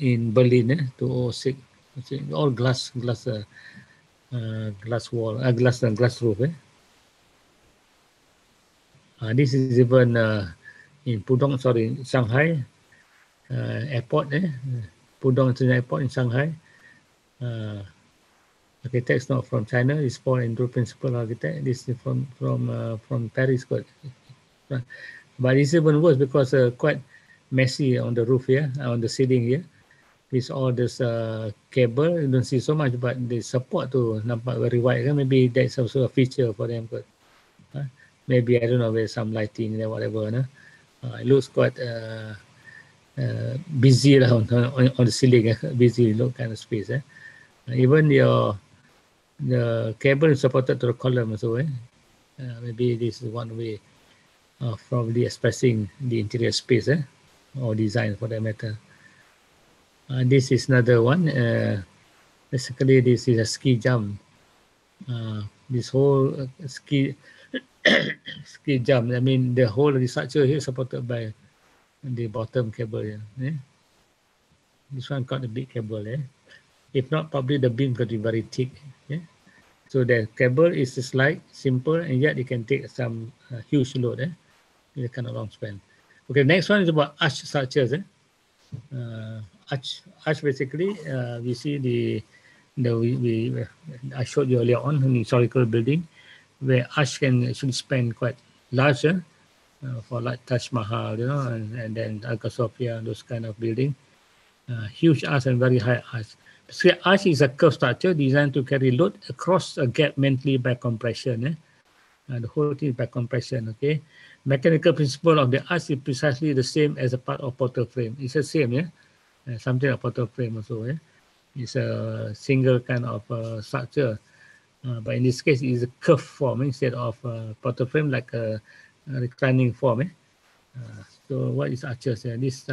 S1: in Berlin, 206. All glass wall, glass roof. This is even in Shanghai airport. Pudong International Airport in Shanghai. Architect's not from China. It's for Indo principal architect. This is from Paris. But it's even worse because quite messy on the roof here, on the ceiling here. With all this cable, you don't see so much, but the support to nampak very white. Maybe that's also a feature for them. Maybe, I don't know, there's some lighting there, whatever. It looks quite busy on the ceiling. Busy look kind of space. Even your the cable is supported to the column as well. Maybe this is one way of probably expressing the interior space or design for that matter. This is another one. Basically, this is a ski jump. This whole ski ski jump. I mean, the whole structure here is supported by the bottom cable. This one got a big cable. If not, probably the beam could be very thick. So the cable is slight, simple, and yet it can take some huge load. In a kind of long span. Okay, next one is about arch structures. Arch basically, we see I showed you earlier on in historical building, where arch can actually span quite large, for like Taj Mahal, and then Hagia Sophia, those kind of building. Huge arch and very high arch. So arch is a curved structure designed to carry load across a gap mentally by compression. The whole thing is by compression. Okay, mechanical principle of the arch is precisely the same as a part of portal frame. It's the same, something like portal frame also. It's a single kind of structure, but in this case, it's a curved form instead of portal frame, like a reclining form. So what is arches? This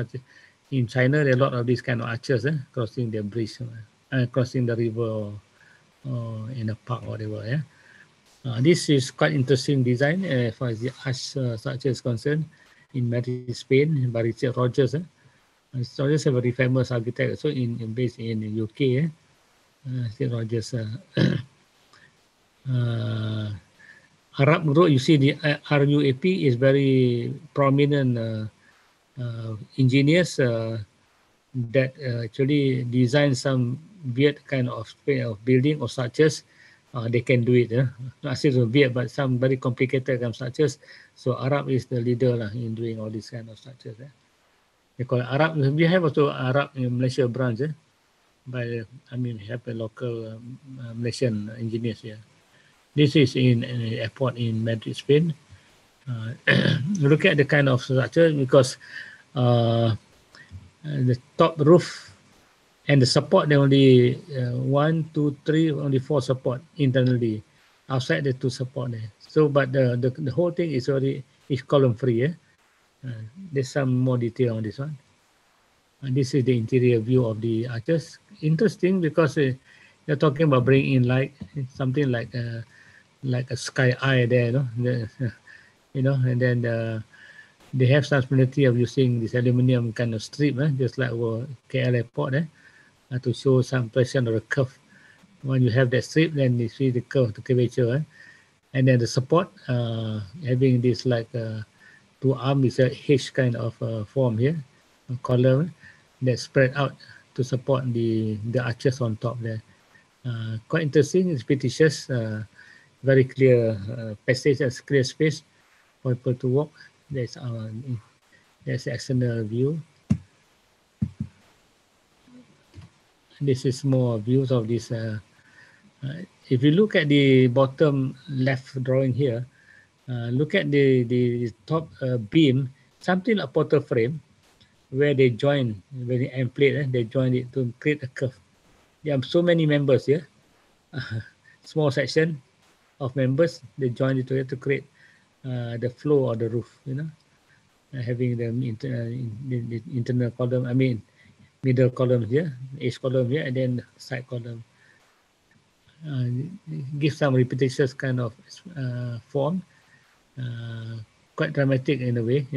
S1: in China, there are a lot of these kind of arches crossing the bridge, crossing the river, or in a park or whatever. This is quite interesting design as far as the arch structure is concerned in Madrid, Spain, by Richard Rogers. Rogers is a very famous architect, so based in the UK. Richard Rogers. Arab Road, you see the RUAP is very prominent engineers that actually design some weird kind of building or structures. They can do it. Not say so weird, but some very complicated kind of structures. So Arab is the leader in doing all these kind of structures. They call it Arab. We have also Arab in Malaysia branch. But we have a local Malaysian engineers here. This is in an airport in Madrid, Spain. Look at the kind of structure, because the top roof and the support, there only 1, 2, 3, only 4 support internally. Outside the 2 support there. So, but the whole thing is column free. There's some more detail on this one. And this is the interior view of the arches. Interesting, because you're talking about bringing in light, something like a sky eye there, and then they have some familiarity of using this aluminum kind of strip, just like our KL airport, to show some impression of a curve. When you have that strip, then you see the curvature, and then the support, having this like 2 arm is a H kind of form here, a column that spread out to support the arches on top there. Quite interesting, it's repetitious, very clear passage, clear space for people to walk. There's the external view. This is more views of this. If you look at the bottom left drawing here, look at the top beam, something like portal frame, where they join, when the end plate, they join it to create a curve. There are so many members here, small section of members, they join it together to create the flow of the roof, having the internal column, middle column here, edge column here, and then side column. Give some repetitious kind of form, quite dramatic in a way.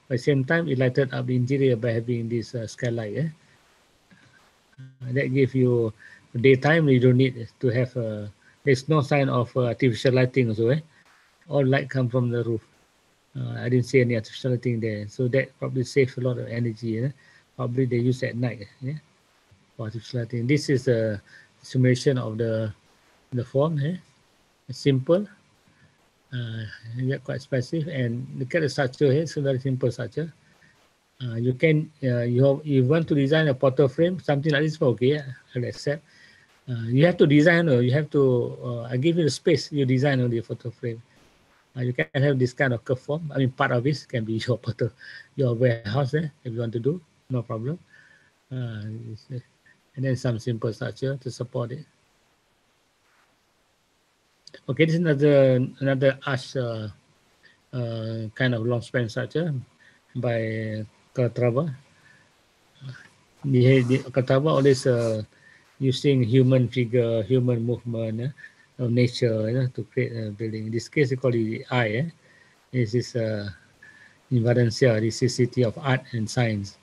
S1: At the same time, it lighted up the interior by having this skylight. That gives you daytime. You don't need to have. There's no sign of artificial lighting also. All light come from the roof. I didn't see any artificial lighting there, so that probably saves a lot of energy. Probably they use at night. For artificial lighting. This is a simulation of the form. It's simple. Yet quite expressive, and look at the structure here. It's a very simple structure. You can you want to design a portal frame, something like this. Okay, I'll accept. You have to design, or you have to. I give you the space. You design only a portal frame. You can have this kind of curve form. Part of this can be your warehouse if you want to do, no problem. And then some simple structure to support it. Okay, this is another arch kind of long span structure by Calatrava. The Calatrava always using human figure, human movement of nature, to create a building. In this case, they call it the eye. This is in Valencia, this is city of art and science.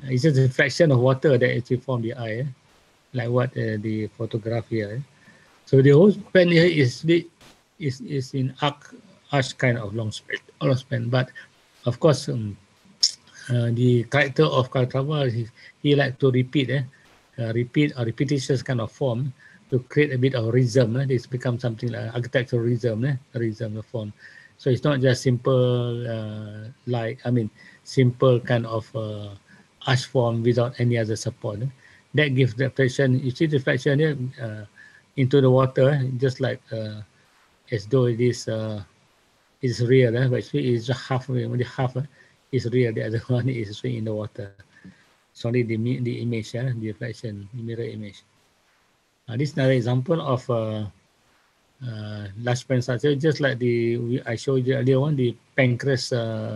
S1: It's just a fraction of water that actually form the eye, like what the photograph here. So the whole span here is in arch kind of long span. But of course, the character of Calatrava, he like to repeat or repetitious kind of form to create a bit of rhythm. This become something like architectural rhythm of form. So it's not just simple, simple kind of arch form without any other support. That gives reflection. You see reflection here into the water, just like as though it is real, but it's half, only half is real. The other one is in the water. It's only the image, the reflection, the mirror image. This is another example of large span structure, just like I showed you earlier one, the Pancras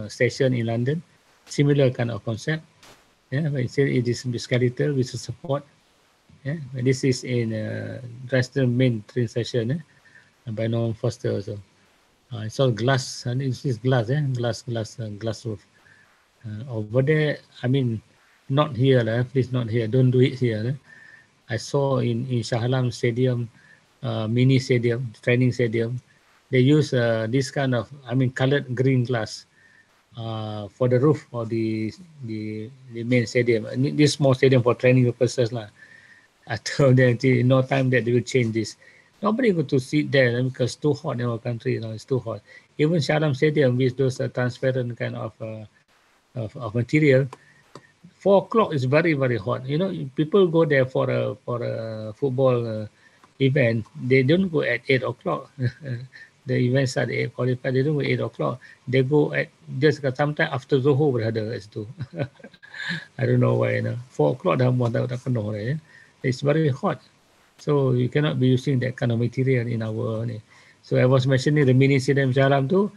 S1: station in London. Similar kind of concept. Yeah, but instead it is skeletal with a support. Yeah, but this is in Dresden main train station by Norman Foster also. It's all glass, and this is glass, glass roof. Over there, not here, please, not here. Don't do it here. I saw in Shah Alam Stadium, mini stadium, training stadium, they use this kind of, colored green glass for the roof of the main stadium. This small stadium for training purposes lah. I told them in no time that they will change this. Nobody going to sit there because it's too hot in our country. It's too hot. Even Shah Alam Stadium with those transparent kind of material, 4 o'clock is very very hot. People go there for a football event. They don't go at 8 o'clock. The event start at 8:45. They don't go 8 o'clock. They go at just sometime after Zohor berada kat situ. I don't know why. 4 o'clock dah muat dah penuh dah. It's very hot. So you cannot be using that kind of material in our ni. So I was mentioning the mini stadium Jalam tu,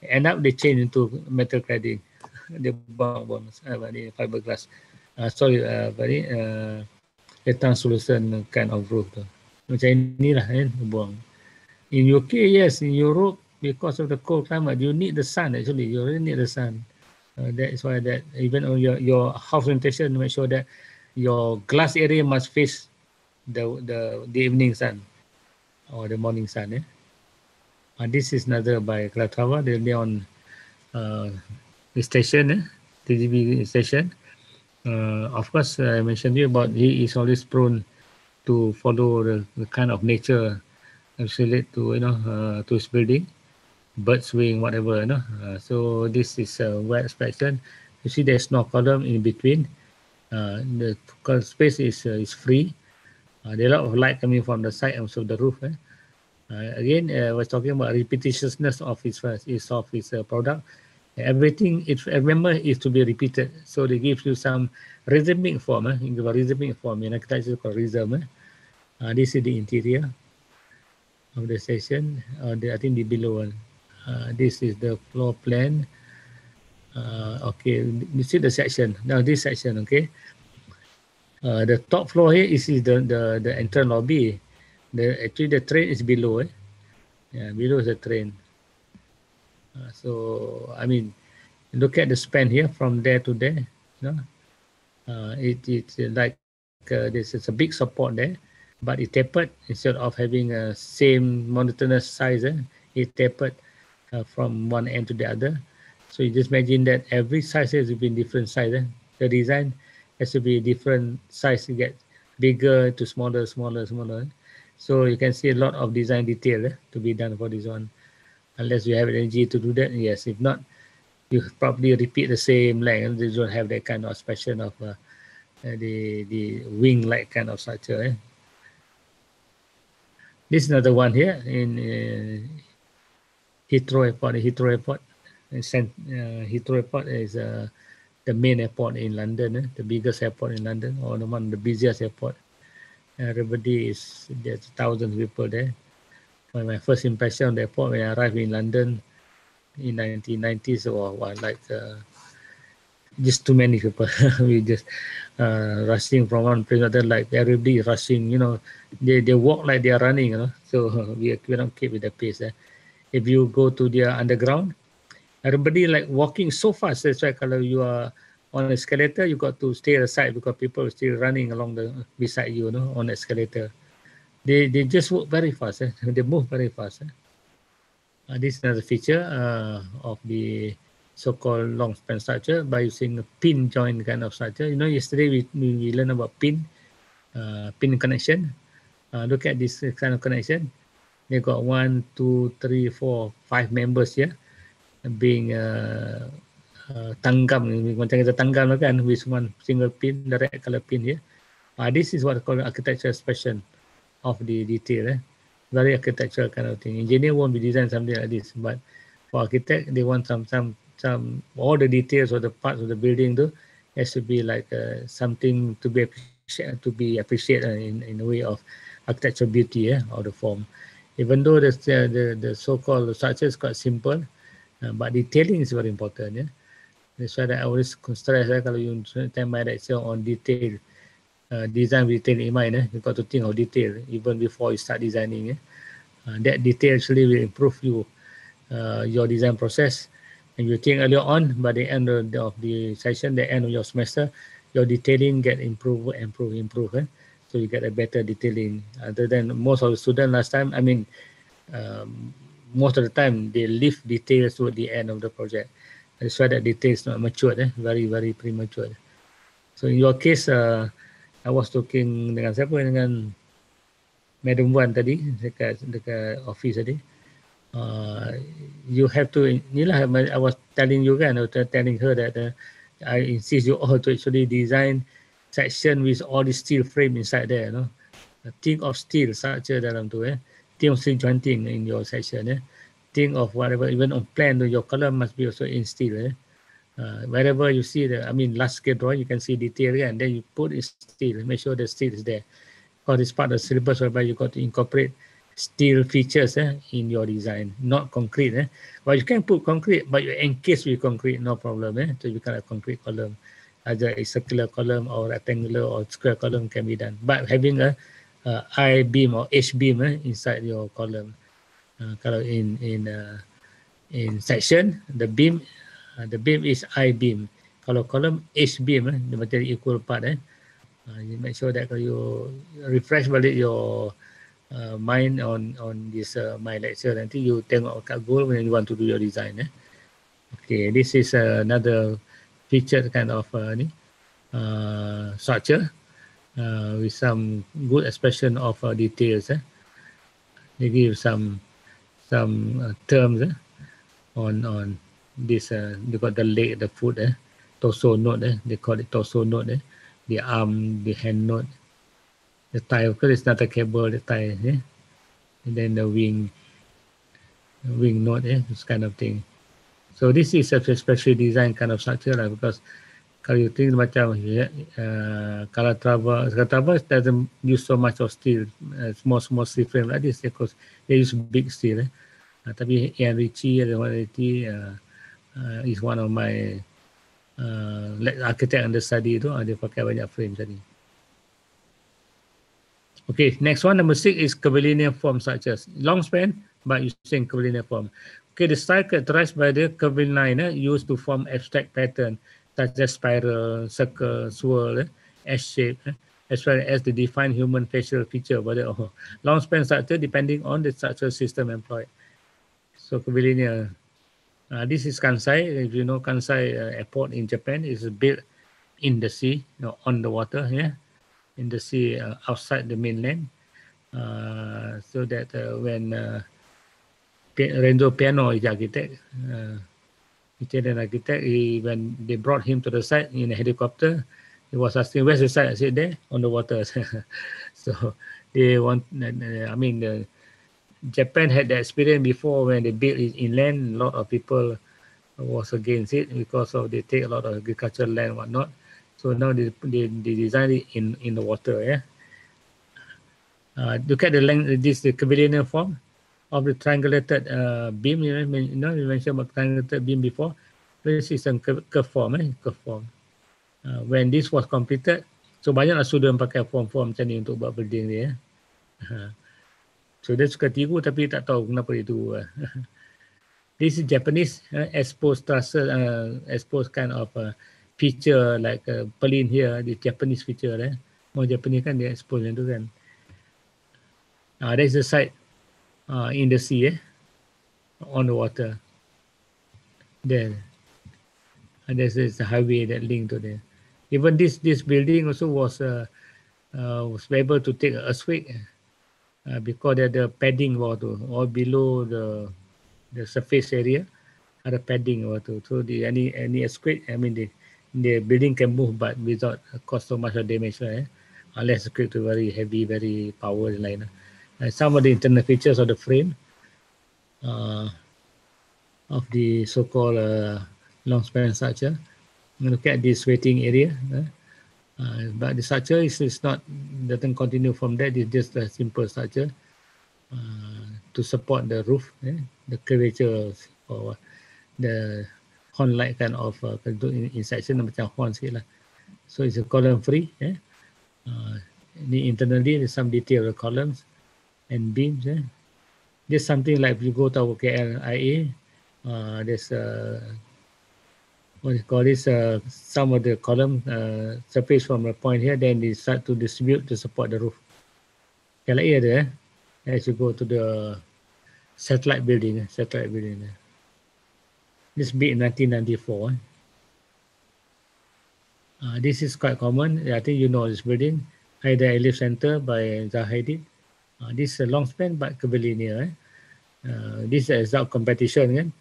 S1: end up they change into metal cladding. Dia buang fiberglass. Very the translucent kind of roof tu. Macam inilah buang. In UK, yes, in Europe, because of the cold climate, you need the sun actually. You really need the sun. That is why that even on your house orientation, make sure that your glass area must face the evening sun or the morning sun. This is another by Calatrava. They're on the station, TGV station. Of course, I mentioned to you about he is always prone to follow the kind of nature relate to to his building, birds wing, whatever. So this is a wet section. You see, there's no column in between. The space is free. There are a lot of light coming from the side and also the roof. Again, I was talking about repetitiousness of his product. Everything, remember, is to be repeated. So they give you some rhythmic form. You give a rhythmic form. Architecture called rhythm. This is the interior of the station. I think the below one. This is the floor plan. Okay, you see the section. Now this section, okay. The top floor here is the entrance lobby. Actually the train is below. Yeah, below is the train. So look at the span here from there to there. It's like this is a big support there, but it tapered instead of having a same monotonous size. It tapered from one end to the other. So you just imagine that every size has to be different size. The design has to be different size to get bigger to smaller. So you can see a lot of design detail to be done for this one. Unless you have energy to do that, yes. If not, you probably repeat the same length. You don't have that kind of expression of the wing-like kind of structure. This is another one here in Heathrow Airport. Heathrow Airport is the main airport in London, the biggest airport in London, or the busiest airport. Everybody there's thousands of people there. my first impression of the airport when I arrived in London in 1990s was like just too many people. We just rushing from one place to another, like everybody is rushing. They walk like they are running. So we cannot keep with the pace. If you go to the underground, everybody like walking so fast. That's why kalau you are on escalator, you got to stay aside because people are still running along the beside you, on the escalator. They just walk very fast. They move very fast. This is another feature of the so-called long span structure by using a pin joint kind of structure. Yesterday we learned about pin connection. Look at this kind of connection. They got 1, 2, 3, 4, 5 members here being tanggam. Macam kita tanggam lah kan, with one single pin, the red color pin here. This is what called architectural expression of the detail. Very architectural kind of thing. Engineer won't be design something like this, but for architect, they want some all the details of the parts of the building though has to be like something to be appreciated in a way of architectural beauty of the form. Even though the so-called structure is quite simple, but detailing is very important. That's why I always stress kalau you time my lecture on detail, design with detail in mind. You got to think of detail even before you start designing. That detail actually will improve your design process. And you think earlier on, by the end of the session, the end of your semester, your detailing get improve. So you get a better detailing. Other than most of the students last time, most of the time they leave details toward the end of the project. That's why that detail is not matured, very, very premature. So in your case, I was talking dengan siapa, dengan Madam Wan tadi dekat office tadi. You have to, inilah I was telling you kan, I was telling her that I insist you all to actually design section with all the steel frame inside there. Think of steel structure dalam tu. Think of steel jointing in your section. Think of whatever, even on plan, your color must be also in steel. Wherever you see large scale drawing, you can see detail and then you put in steel, make sure the steel is there. Because it's part of the syllabus whereby you got to incorporate steel features in your design, not concrete. But you can put concrete, but you encase with concrete, no problem. So you can have concrete column. Either a circular column or rectangular or square column can be done. But having a I-beam or H-beam inside your column. Kalau in section, the beam is I-beam. Kalau column H-beam, the material equal part. You make sure that you refresh balik your mind on this my lecture. Nanti you tengok kat goal when you want to do your design. Okay, this is another featured kind of structure with some good expression of details. They give some terms on this. They got the leg, the foot, torso node. They call it torso node. The arm, the hand node, the thigh. Of course, it's not a cable. The thigh, and then the wing node, this kind of thing. So this is a specially designed kind of structure because kalau you think macam kalau travel doesn't use so much of steel, small steel frame like this because they use big steel. Tapi Ian Ritchie is one of my architect under study tu, dia pakai banyak frame tadi. Okay, next one, number 6 is curvilinear form structures. Long span, but using curvilinear form. Okay, the style characterized by the curvilinear line used to form abstract pattern such as spiral, circle, swirl, S-shape, as well as the defined human facial feature. Long span structure depending on the structural system employed. So curvilinear. This is Kansai. If you know Kansai Airport in Japan, is built in the sea, on the water, in the sea outside the mainland. So that when Renzo Piano is the architect, Italian architect, when they brought him to the site in a helicopter, he was asking, where's the site? I said, there, on the water. So they want, Japan had the experience before when they built it inland. A lot of people was against it because they take a lot of agricultural land and whatnot. So now they design it in the water. Look at the length. This the curvilinear form. of the triangulated beam. You know, you mentioned about triangulated beam before. This is a curve form, curve form. When this was completed, so banyaklah student pakai form-form macam ni untuk buat building dia. So dia suka tiru tapi tak tahu kenapa itu. This is Japanese exposed trussel, exposed kind of feature like Perlin here, the Japanese feature. More Japanese kan dia expose yang tu kan. There's the site in the sea, on the water. There. There's a highway that link to there. Even this building also was able to take a earthquake because the padding water or below the surface area ada padding waktu tu. So any earthquake, I mean the building can move but without cause so much of damage, unless earthquake to very heavy, very power and lain. Some of the internal features of the frame of the so-called longspan structure. Look at this waiting area, but the structure is not doesn't continue from that. It's just a simple structure to support the roof, the curvature or the horn-like kind of insertion macam horn sikit lah. So it's a column free. Internally there's some detail of the columns and beams. Just something like if you go to our KLIA, there's what do you call this? Some of the column surface from a point here, then they start to distribute to support the roof. KLIA there, as you go to the satellite building there. This built in 1994. This is quite common. I think you know this building, Haida Elif Center by Zahidi. This is a long span but curvilinear. This result competition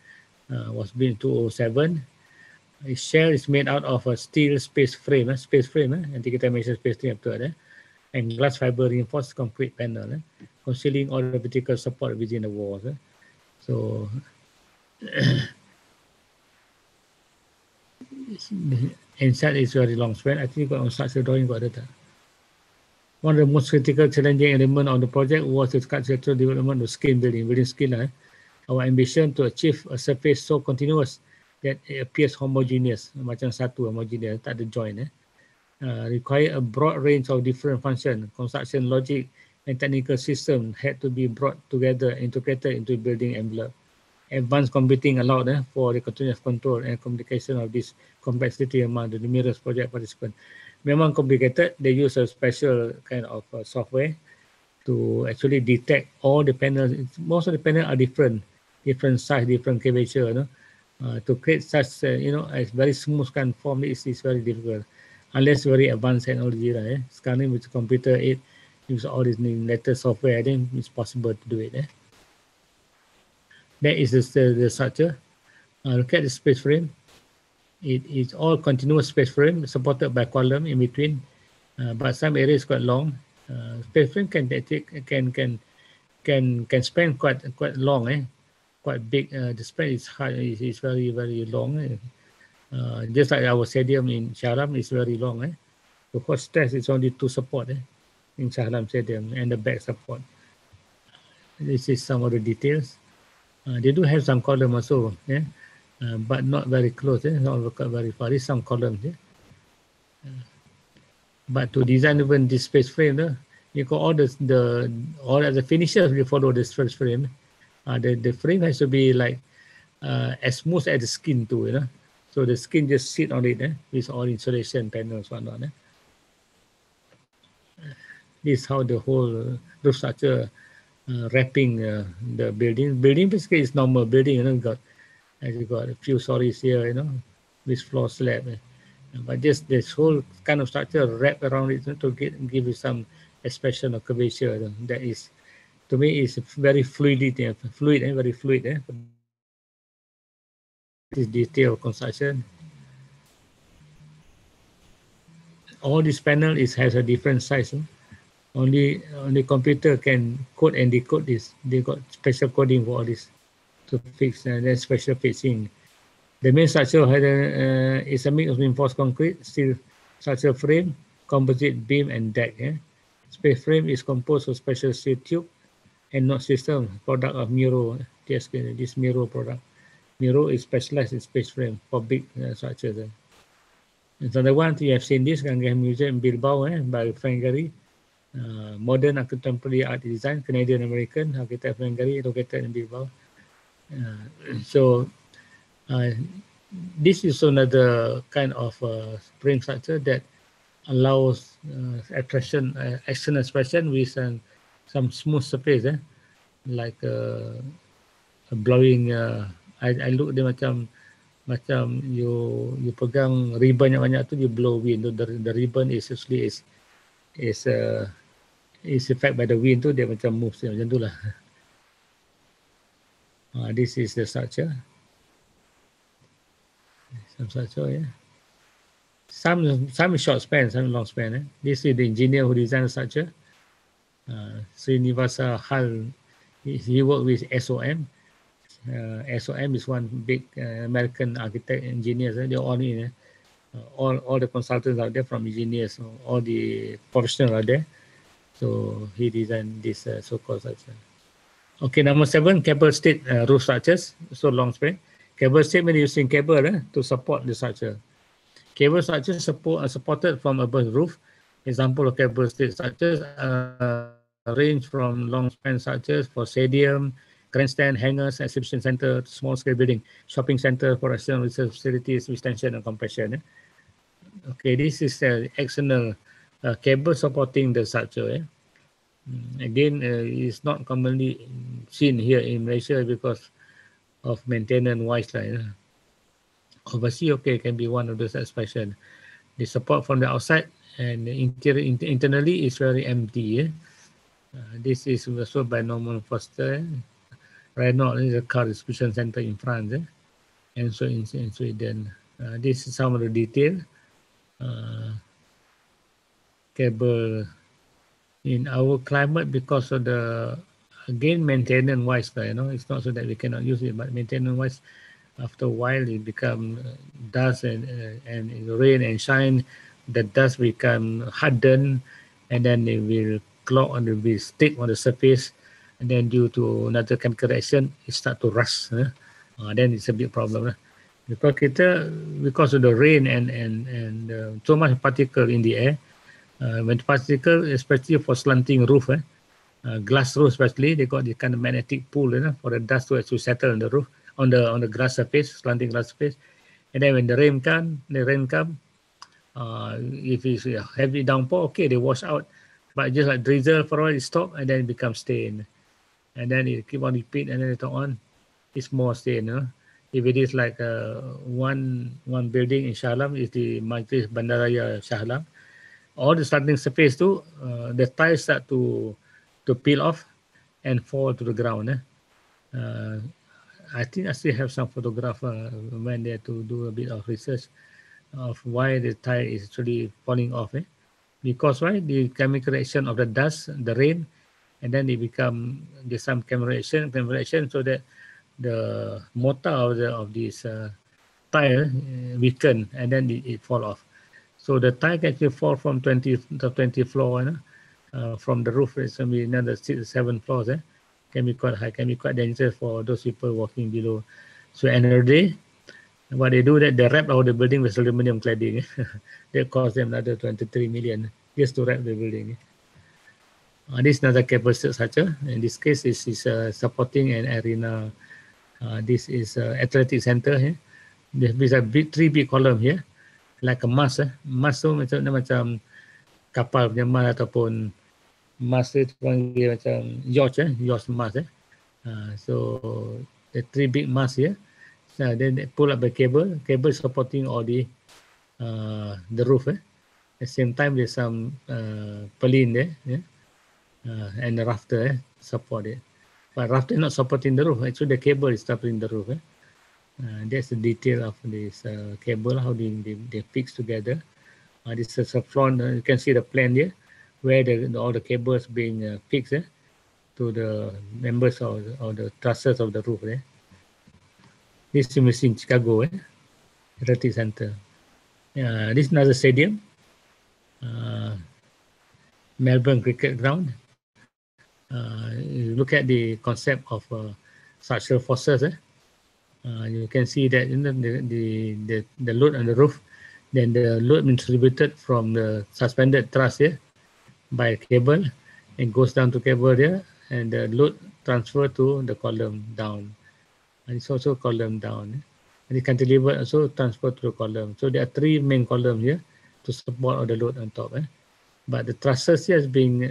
S1: was built in 2007. Its shell is made out of a steel space frame. Nanti kita mention space frame betul and glass fiber reinforced concrete panel, concealing all the vertical support within the walls. So inside is very long span. I think on structural drawing got that. One of the most critical challenging element of the project was the structural development of skin building skin. Our ambition to achieve a surface so continuous that it appears homogeneous, macam satu homogeneous, tak ada joint. Require a broad range of different function, construction logic and technical system had to be brought together, integrated into building envelope. Advanced computing allowed for the continuous control and communication of this complexity among the numerous project participants. Memang complicated. They use a special kind of software to actually detect all the panels. Most of the panels are different size, different curvature. To create such a very smooth kind of form is very difficult unless very advanced technology. Sekarang with computer aid, use all this latest software, I think it's possible to do it. That is the structure. Look at the space frame. It is all continuous space frame supported by column in between, but some areas quite long. Space frame can span quite long, quite big. The span is high, is very very long. Just like our stadium in Shahram is very long. The hot stress is only two support in Shahram Stadium and the back support. This is some of the details. They do have some column also, but not very close, not very far. There's some columns. But to design even this space frame, you got all the finishers will follow this first frame. The frame has to be like as smooth as the skin too, so the skin just sit on it with all insulation panels and whatnot. This is how the whole roof structure wrapping the building. Building basically is normal building, you got a few stories here, with floor slab. But just this whole kind of structure wrapped around it to give you some expression of curvature. That is, to me, is very fluid and very fluid. This detailed construction. All this panel has a different size. Only computer can code and decode this. They got special coding for all this to fix and then special fixing. The main structure is a mix of reinforced concrete, steel structural frame, composite beam, and deck. Space frame is composed of special steel tube and not system, product of Miro. This Miro product. Miro is specialized in space frame for big structures. And so the one you have seen this Ganggang Museum in Bilbao by Frank Gehry. Modern and contemporary art design, Canadian American architect Frank Gehry, located in Bilbao. So this is another kind of frame structure that allows action expression with some smooth surface, like blowing. I look dia macam you pegang ribbon yang banyak tu, you blow wind. The ribbon is actually is affected by the wind tu, dia macam moves macam tu lah. This is the structure. Some structure, yeah. Some short span, some long span. This is the engineer who designed the structure. Srinivasa Hall. He worked with SOM. SOM is one big American architect engineers. They're all in. All the consultants out there from engineers. All the professionals are there. So he designed this so-called structure. Okay, number 7, cable stayed roof structures. So long span. Cable stayed means using cable to support the structure. Cable structures supported from above the roof. Example of cable stayed structures range from long span structures for stadium, grandstand, hangars, exhibition center, small scale building, shopping center, for external research facilities with tension and compression. Okay, this is external cable supporting the structure. Again, it's not commonly seen here in Malaysia because of maintenance wise. Overseas, okay, can be one of those expression. The support from the outside and the internally is very empty. This is also by Norman Foster. Renault is a car distribution center in France, and so in Sweden. This is some of the detail. Cable in our climate, because of the again maintenance wise, it's not so that we cannot use it, but maintenance wise, after a while it become dust and rain and shine. The dust become hardened, and then it will clog and it will stick on the surface, and then due to another chemical reaction, it start to rust. Then it's a big problem. Because of the rain and so much particle in the air, when particle, especially for slanting roof, glass roof especially, they got the kind of magnetic pull for the dust to actually settle on the roof, on the glass surface, slanting glass surface. And then when the rain come, if it's a heavy downpour, okay, they wash out. But just like drizzle for a while, it stop, and then it becomes stain. And then it keep on repeat, and then later on, it's more stain. If it is like one building in Shah Alam, is the Majlis Bandaraya Shah Alam, all the slanting surface too, the tiles start to peel off and fall to the ground. I think I still have some photograph when there to do a bit of research of why the tile is actually falling off. Because why? The chemical reaction of the dust, the rain, and then there's some chemical reaction, so that the mortar of this tile weaken, and then it fall off. So the tile can actually fall from 20 floor, from the roof. It's going to be another 6 7 floors. Can be quite high, can be quite dangerous for those people walking below. So another day, what they do that they wrap all the building with aluminum cladding. That cost them another 23 million just to wrap the building. This is another capacity structure. In this case, this is supporting an arena. This is athletic center here. There's a three big column here, like a mast. Mast tu macam kapal punya mast ataupun mast tu panggil macam yacht mast. So the three big masts here. Then they pull up the cable supporting all the roof. At the same time, there's some purlin there, and the rafter support it. But rafter is not supporting the roof. Actually, the cable is supporting the roof. That's the detail of this cable, how they fix together. This is a front. You can see the plan here, where all the cables being fixed to the members of the trusses of the roof. This is in Chicago, Athletic Center. This is another stadium, Melbourne Cricket Ground. you look at the concept of structural forces, you can see that in the load on the roof, then the load distributed from the suspended truss here by cable and goes down to cable there, and the load transfer to the column down, and it's also column down. And the cantilever also transfer to the column. So there are three main columns here to support all the load on top. But the trusses here is being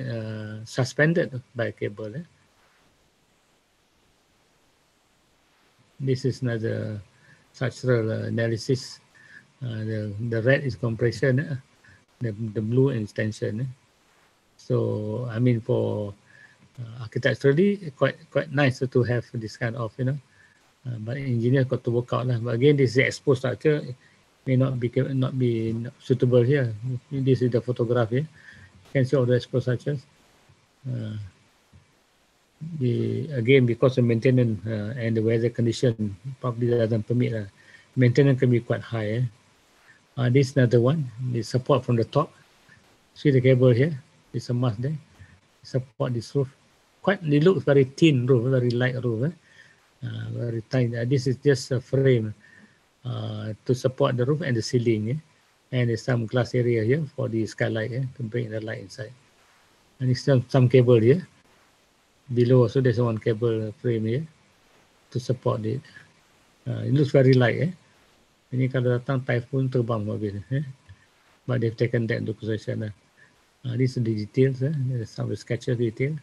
S1: suspended by cable. This is another structural analysis. The red is compression, the blue is tension. So I mean, for architecturally, quite nice to have this kind of, but engineers got to work out lah. But again, this is exposed structure, may not be suitable here. This is the photograph here. You can see all the exposed structures. Again, because of maintenance and the weather condition probably doesn't permit, maintenance can be quite high. This is another one. The support from the top. See the cable here. It's a mast there. Support this roof. It looks very thin roof, very light roof. Very tiny. This is just a frame to support the roof and the ceiling. And there's some glass area here for the skylight to bring the light inside. And it's some cable here. Below also there's one cable frame here to support it. It looks very light. Ini kalau datang typhoon terbang mobil. But they've taken that into possession. These are the details. There's some sketches detail.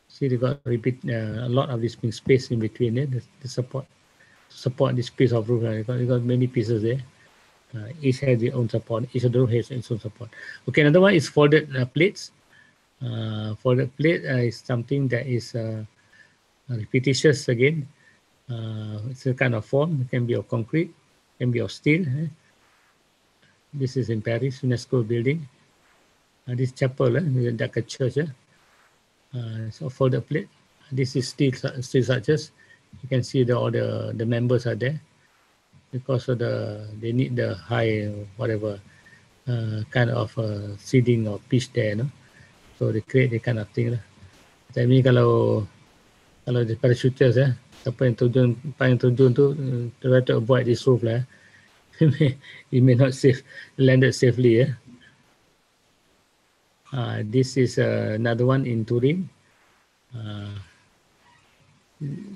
S1: See, they got a lot of this space in between there, the support this piece of roof. They got many pieces there. Each has their own support. Each of the roof has its own support. Okay, another one is folded plates. Folded plate is something that is repetitious again. It's a kind of form. It can be of concrete, can be of steel. This is in Paris, UNESCO building. This chapel, like a church. So folded plate. This is steel structures. You can see all the members are there because of they need the high whatever kind of seeding or pitch there, so they create that kind of thing. Tapi kalau the parachuters, siapa yang terjun tu try to avoid this roof lah. You may not landed safely. This is another one in Turin.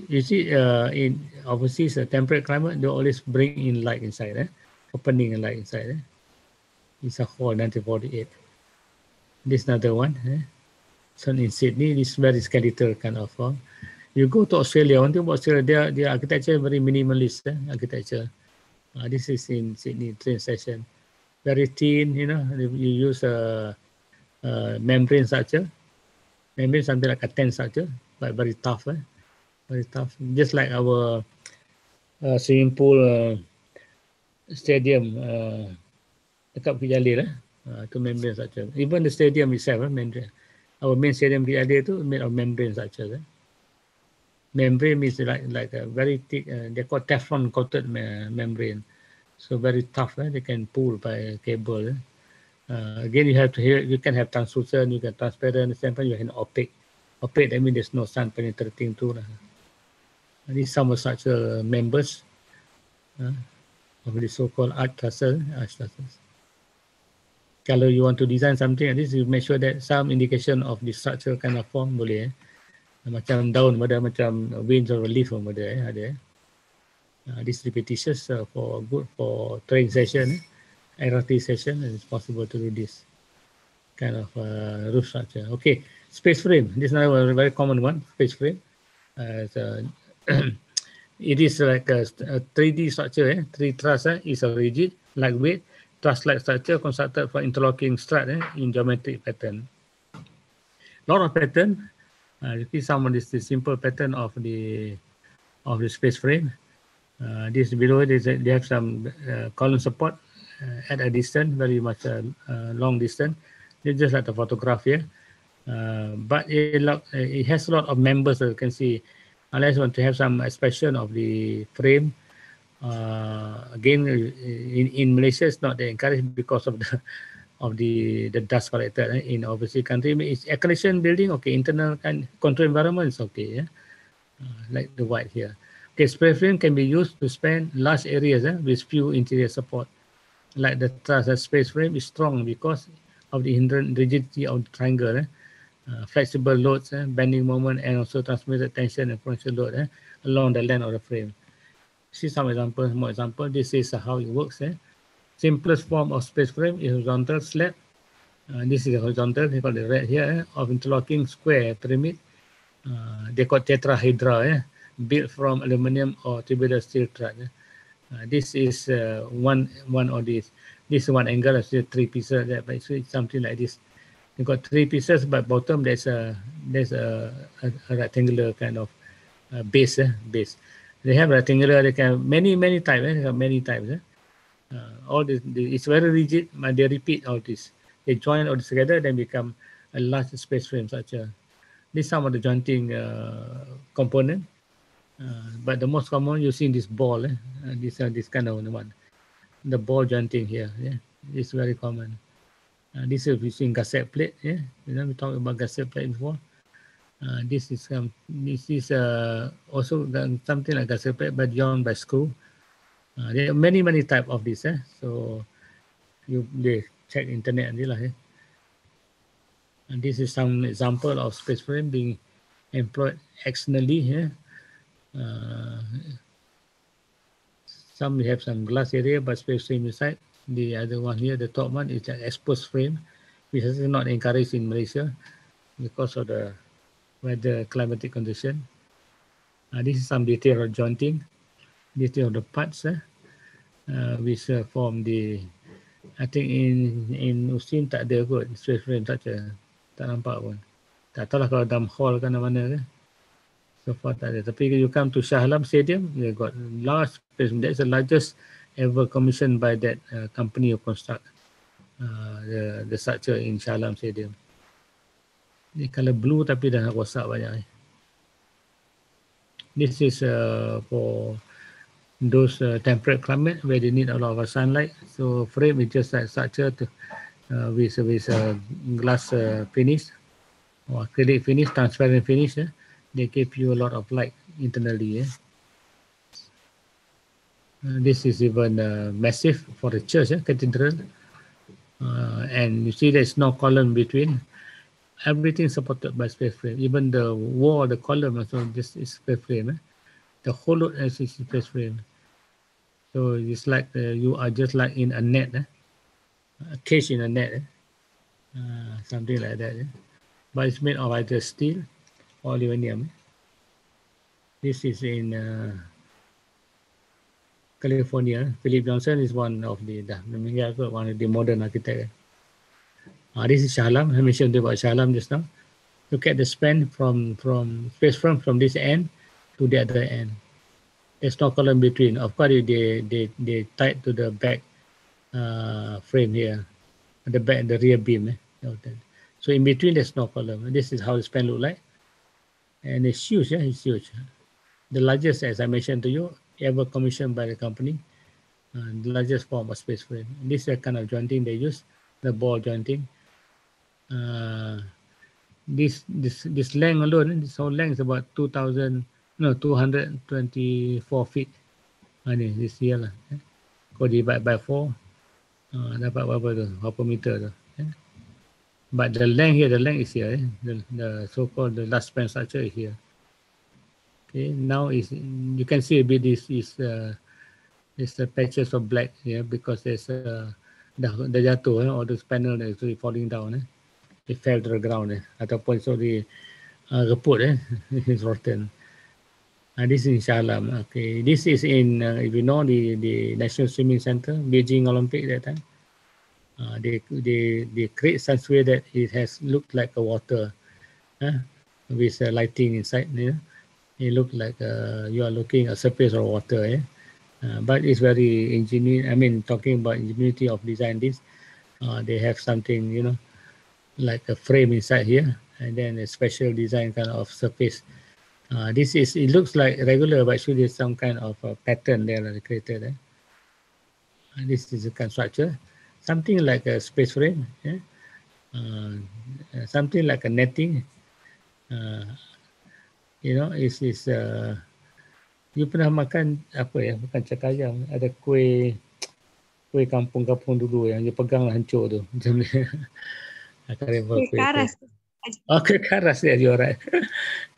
S1: You see, in overseas, temperate climate, they always bring in light inside, opening a light inside. It's a hall, 1948. This is another one. So in Sydney, this very skeletal kind of form. You go to Australia, one thing about Australia, their architecture very minimalist architecture. This is in Sydney train station. Very thin, you use a membrane structure. Membrane something like a tent structure, but very tough. Very tough. Just like our swimming pool stadium dekat Bukit Jalil, to membrane structure. Even the stadium itself, membrane. Our main stadium Bukit Jalil tu made of membrane structure. Membrane is like a very thick, they call Teflon coated membrane. So very tough. They can pull by cable. Again, you can have translucent, you can transparent, at the same time you can opaque. Opaque, that means there's no sun penetrating through. These some of such members of the so-called arch trusses. Kalau you want to design something like this, you make sure that some indication of the structure kind of form boleh. Macam daun ada, macam veins or leaf ada. This repetitious for train session, LRT session, and it's possible to do this kind of roof structure. Okay, space frame. This is another very common one. Space frame. It is like a 3D structure. 3 truss is a rigid, lightweight, truss-like structure constructed for interlocking strut in geometric pattern. Lot of pattern. You see some of this simple pattern of the space frame. This below they have some column support at a distance, very much long distance. It's just like the photograph here. But it has a lot of members, as you can see. Unless you want to have some expression of the frame. Again, in Malaysia, it's not encouraged because of of the dust collector in overseas country. It's air conditioned building, okay, internal control environment is okay, yeah, like the white here. Okay, spray frame can be used to span large areas with few interior support. Like the truss space frame is strong because of the inherent rigidity of the triangle, flexible loads, bending moment, and also transmitted tension and potential load along the length of the frame. See some examples, more example. This is how it works. Simplest form of space frame is horizontal slab. This is horizontal, they call it red here, of interlocking square pyramid. They call tetrahedra, built from aluminum or tubular steel truss. This is one of these. This is one angle, still three pieces. But it's something like this. You got three pieces, but bottom there's a rectangular kind of base. Base. They have rectangular. They can have many types. They have many types. All this, it's very rigid, but they repeat all this. They join all this together, then become a large space frame. Such a this some of the jointing component. But the most common using this ball, this kind of one, the ball jointing here, yeah, it's very common. This is using gusset plate, yeah. We talked about gusset plate before. This is also something like gusset plate, but joined by screw. There are many type of this, so they check internet and lah. And this is some example of space frame being employed externally here. Some have some glass area, but space frame inside. The other one here, the top one, is an exposed frame, which is not encouraged in Malaysia because of the weather climatic condition. This is some detail of jointing, detail of the parts, which form the. I think in Usin tak ada kot space frame, tak nampak pun. Tak tahu lah kalau dalam hall kan mana. So far tak ada. Tapi you come to Shah Alam Stadium, you got large space. That's the largest ever commissioned by that company who construct the structure in Shah Alam Stadium. Ni color blue tapi dah rosak banyak. This is for those temperate climate where they need a lot of sunlight. So frame is just like structure with glass finish or acrylic finish, transparent finish. They give you a lot of light internally. This is even massive for the church, cathedral. And you see there's no column between. Everything supported by space frame. Even the wall, the column, also this is space frame. The whole load is space frame. So it's like you are just like in a net, a cage in a net, something like that. But it's made of either steel or aluminum. This is in California. Philip Johnson is one of the modern architects. This is Shah Alam. I mentioned about Shah Alam just now. Look at the span from space frame from this end to the other end. There's no column between. Of course, they tied to the back frame here, the back, the rear beam. So in between, there's no column. This is how the span look like, and it's huge. It's huge. The largest, as I mentioned to you, ever commissioned by the company. The largest form of space frame. This is the kind of jointing they use, the ball jointing. This length alone, this whole length is about 224 feet. This here lah. Kau divide by 4, dapat berapa meter tu. But the length is here. The so-called the last span structure is here. Okay, now you can see a bit this is the patches of black here because there's dah jatuh, all those panel that is falling down. It fell to the ground ataupun sorry reput it's rotten. This is in Shah Alam. Okay, this is in if you know the National Swimming Center, Beijing Olympic that time. They create such way that it has looked like a water with lighting inside. It looked like you are looking at a surface of water. But it's very ingenious. I mean, talking about ingenuity of design, this they have something like a frame inside here, and then a special design kind of surface. It looks like regular, but actually there's some kind of pattern there created. This is a kind of structure. something like a space frame, something like a netting. Is you pernah makan apa ya? Bukan cakar ayam, ada kuih kampung-kampung dulu yang dia pegang hancur tu. Macam ni. I can't remember
S2: Kuih karas.
S1: Oh, kuih karas, yeah, you're right.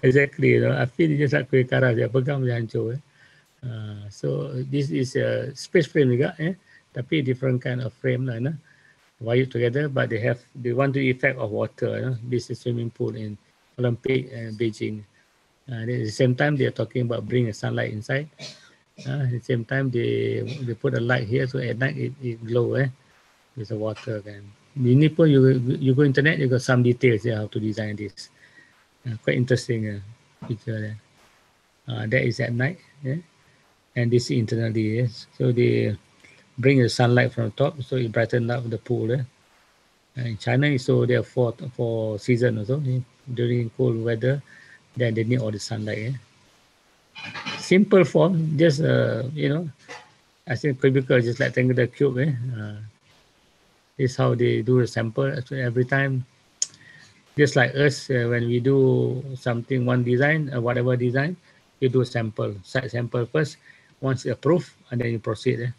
S1: Exactly, I feel just like kuih karas, dia pegang dia hancur. So this is a space frame juga, tapi different kind of frame lah, wired together, but they want the effect of water. This is swimming pool in Olympic and Beijing. At the same time, they are talking about bringing sunlight inside. At the same time, they put a light here, so at night it glow with the water. Ini pun you go internet, you got some details how to design this. Quite interesting picture there. That is at night, and this internally. So they bring the sunlight from the top, so it brighten up the pool. In China, so there are four seasons also. During cold weather, then they need all the sunlight. Simple form, just I think cubicle just like rectangular cube. This is how they do a sample. So every time, just like us, when we do something, one design, whatever design, you do a sample, site sample first. Once you approve, and then you proceed.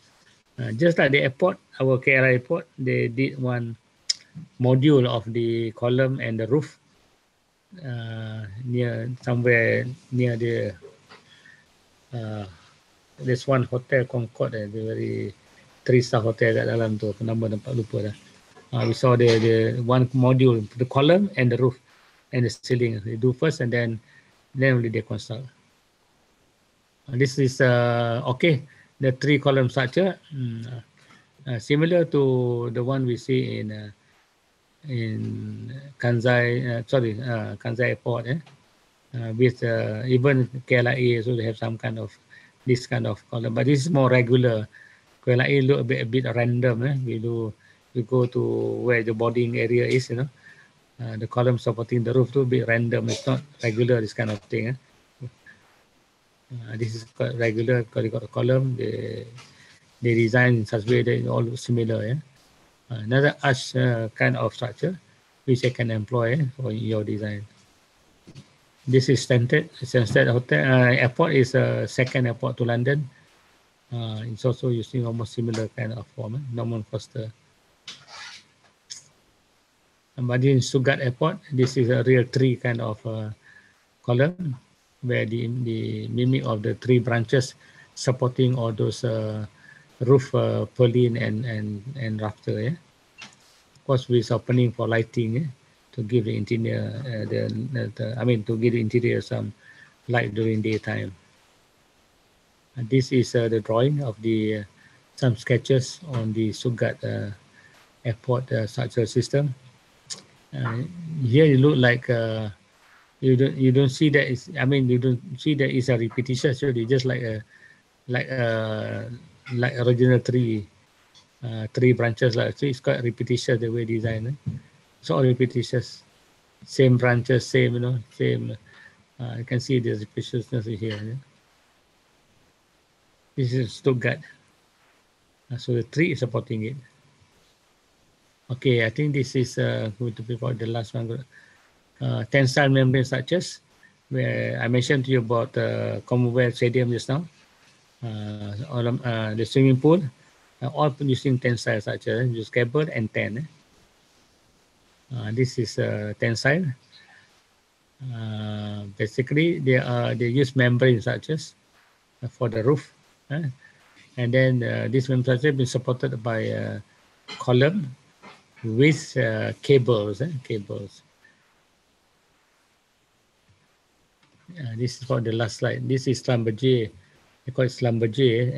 S1: Just like the airport, our KL airport, they did one module of the column and the roof somewhere near the there's one hotel Concord, the very 3-star hotel kat dalam tu, nama tempat lupa dah. We saw the one module, the column and the roof and the ceiling. They do first and then only they construct. This is okay. The 3-column structure, similar to the one we see in Kansai, Kansai Airport, with even KLIA, so they have some kind of this kind of column, but this is more regular. KLIA look a bit random. We go to where the boarding area is, the column supporting the roof to be random. It's not regular, this kind of thing. This is quite regular because you got a column. They design in such way that it all looks similar. Another arch kind of structure which I can employ for your design. This is Stansted Hotel Airport is a second airport to London. It's also using almost similar kind of form. Norman Foster. But in Stuttgart Airport, this is a real tree kind of column where the mimic of the three branches supporting all those roof purlin and rafter. Of course, with opening for lighting to give the interior to give the interior some light during daytime. This is the drawing of the some sketches on the Stuttgart airport structural system. Here it look like you don't see that you don't see that it's a repetition. So it's just like original three branches. So it's quite repetitious the way designed. It's all repetitious, same branches, same same. You can see the repetitiousness here. This is Stuttgart. So the tree is supporting it. Okay, I think this is going to be for the last one. Tensile membrane structures, where I mentioned to you about Commonwealth Stadium just now. The swimming pool, all using tensile structure, use cable and ten. This is tensile. Basically, they use membrane structures for the roof, and then this membrane structure been supported by a column with cables. This is for the last slide. This is Schlumberger. They call it Schlumberger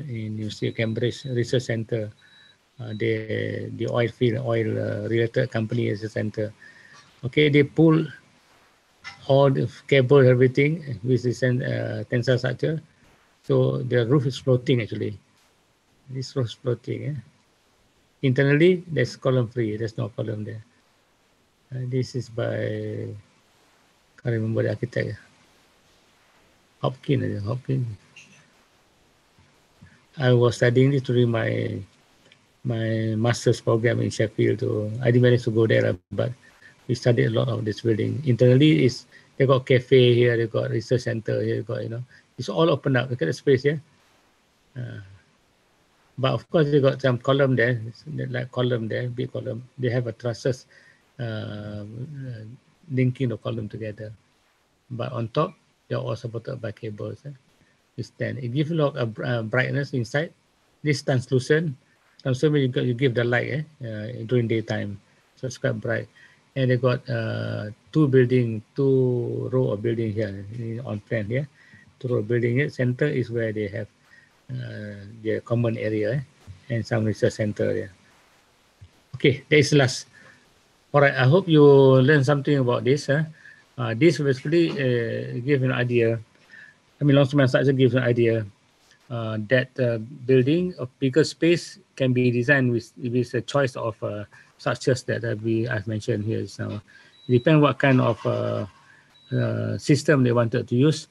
S1: in University of Cambridge Research Center. The oil related company as a center. Okay, they pull all the cable, everything with this tensile structure. So the roof is floating actually. This roof is floating. Internally, there's column free. There's no column there. This is by, can't remember the architect. Hopkins. I was studying this during my my master's program in Sheffield. So I didn't manage to go there, but we studied a lot of this building. Internally, is they got cafe here, they got research center here, they got it's all open up. Look at the space here. But of course, they got some column there, like column there, big column. They have a trusses linking the column together. But on top, they're all supported by cables. It's 10. It gives a lot of brightness inside. This translucent. Translucent you give the light during daytime. So it's quite bright. And they got two row of building here on plan here. Two row of building here. Center is where they have their common area and some research center there. Okay, that is the last. All right, I hope you learned something about this. This basically gives an idea. I mean, longspan structure gives an idea that building of bigger space can be designed with a choice of structures that I've mentioned here. So it depends what kind of system they wanted to use,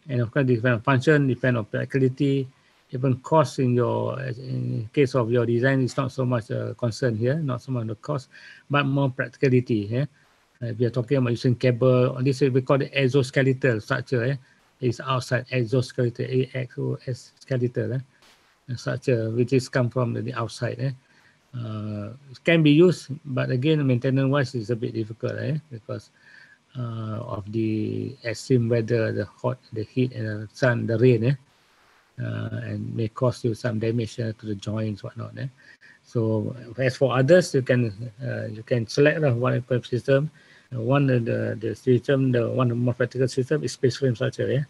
S1: and of course, depend on function, depend on practicality, even cost. In case of your design, it's not so much a concern here, not so much the cost, but more practicality. Yeah, if you're talking about using cable, this we call it exoskeletal structure. Is outside exoskeletal, skeletal structure, which is come from the outside. It can be used, but again, maintenance wise is a bit difficult because of the extreme weather, the heat, and the sun, the rain, and may cause you some damage to the joints, whatnot. So as for others, you can select one type of system. One the system, the one more practical system is space frame structure.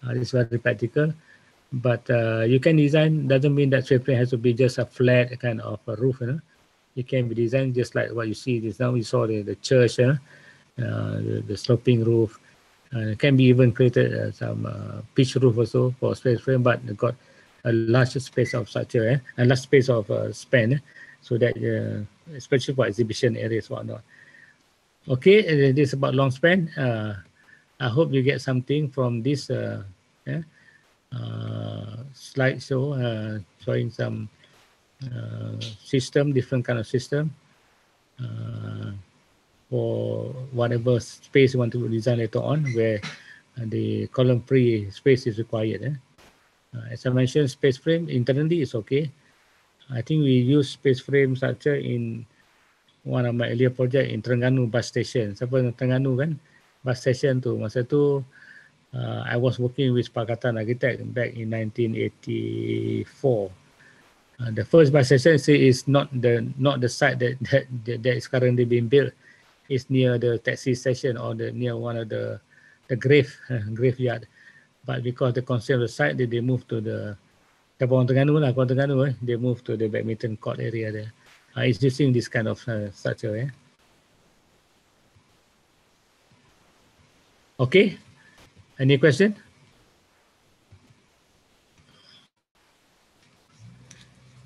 S1: It's very practical, but you can design. Doesn't mean that space frame has to be just a flat kind of a roof. It can be designed just like what you see this now. We saw the church, the sloping roof. It can be even created some pitch roof also for space frame, but it got a large space of structure, a large space of span, so that especially for exhibition areas, whatnot. Okay, this is about long span. I hope you get something from this slideshow showing some system, different kind of system for whatever space you want to design later on, where the column free space is required. As I mentioned, space frame internally is okay. I think we use space frame structure in one of my earlier project in Terengganu bus station. Siapa Terengganu kan? Bus station tu. Masa tu I was working with Pakatan Architect back in 1984. The first bus station is not the site that is currently being built. It's near the taxi station or near one of the graveyard. But because the concept of the site, they moved to the Kampung Terengganu lah, Kampung Terengganu. They moved to the badminton court area there. It's using this kind of structure. Okay. Any question?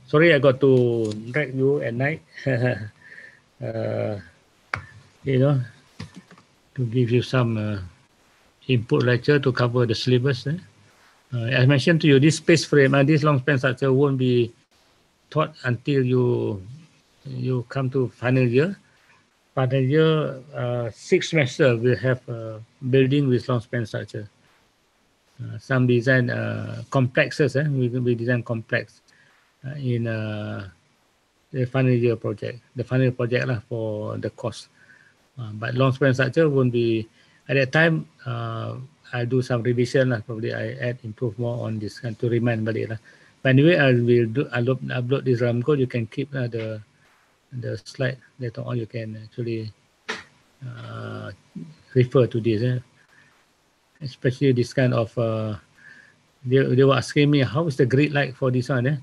S1: Sorry, I got to drag you at night. To give you some input lecture to cover the syllabus. As mentioned to you, this space frame, this long span structure won't be taught until you come to final year. Final year, 6 semester will have building with long span structure. Some design complexes. We design complex in the final year project. The final project lah for the course. But long span structure won't be at that time. I do some revision lah. Probably I improve more on this to remind balik lah. But anyway, I'll upload this RAM code. You can keep the slide later on. You can actually refer to this, especially this kind of. They were asking me how is the grid like for this one.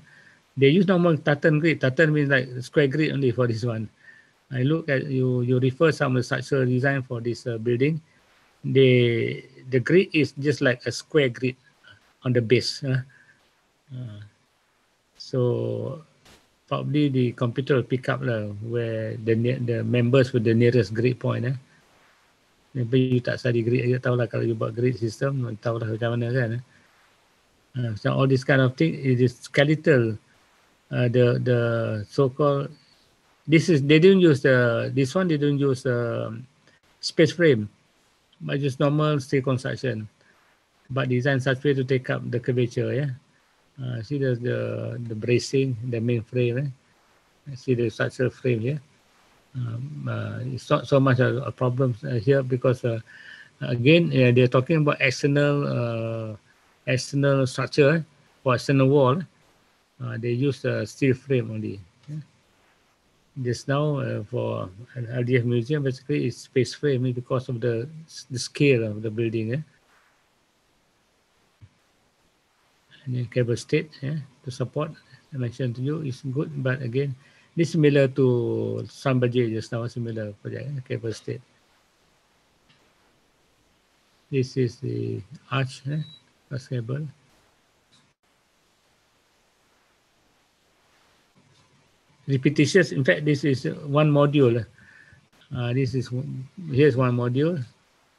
S1: They use normal tartan grid. Tartan means like square grid only for this one. I look at you refer some of the structural design for this building. The grid is just like a square grid on the base. So probably the computer will pick up where the members with the nearest grid point. Maybe you tak study grid, you tahu lah kalau you buat grid system, tahu lah macam mana kan. So all this kind of thing, it is skeletal the so-called, they didn't use this one, they don't use space frame, but just normal steel construction, but design such way to take up the curvature. Yeah, see the bracing, the main frame. See the structural frame here. It's not so much a problem here because again they're talking about external structure or external wall. They use a steel frame only. Yeah. Just now for LDF museum, basically it's space frame because of the scale of the building. Yeah. And then cable state, yeah, to support. I mentioned to you is good, but again, this similar to some budget just now, similar project, cable state. This is the arch, first cable. Repetitious. In fact, this is one module. Here's one module.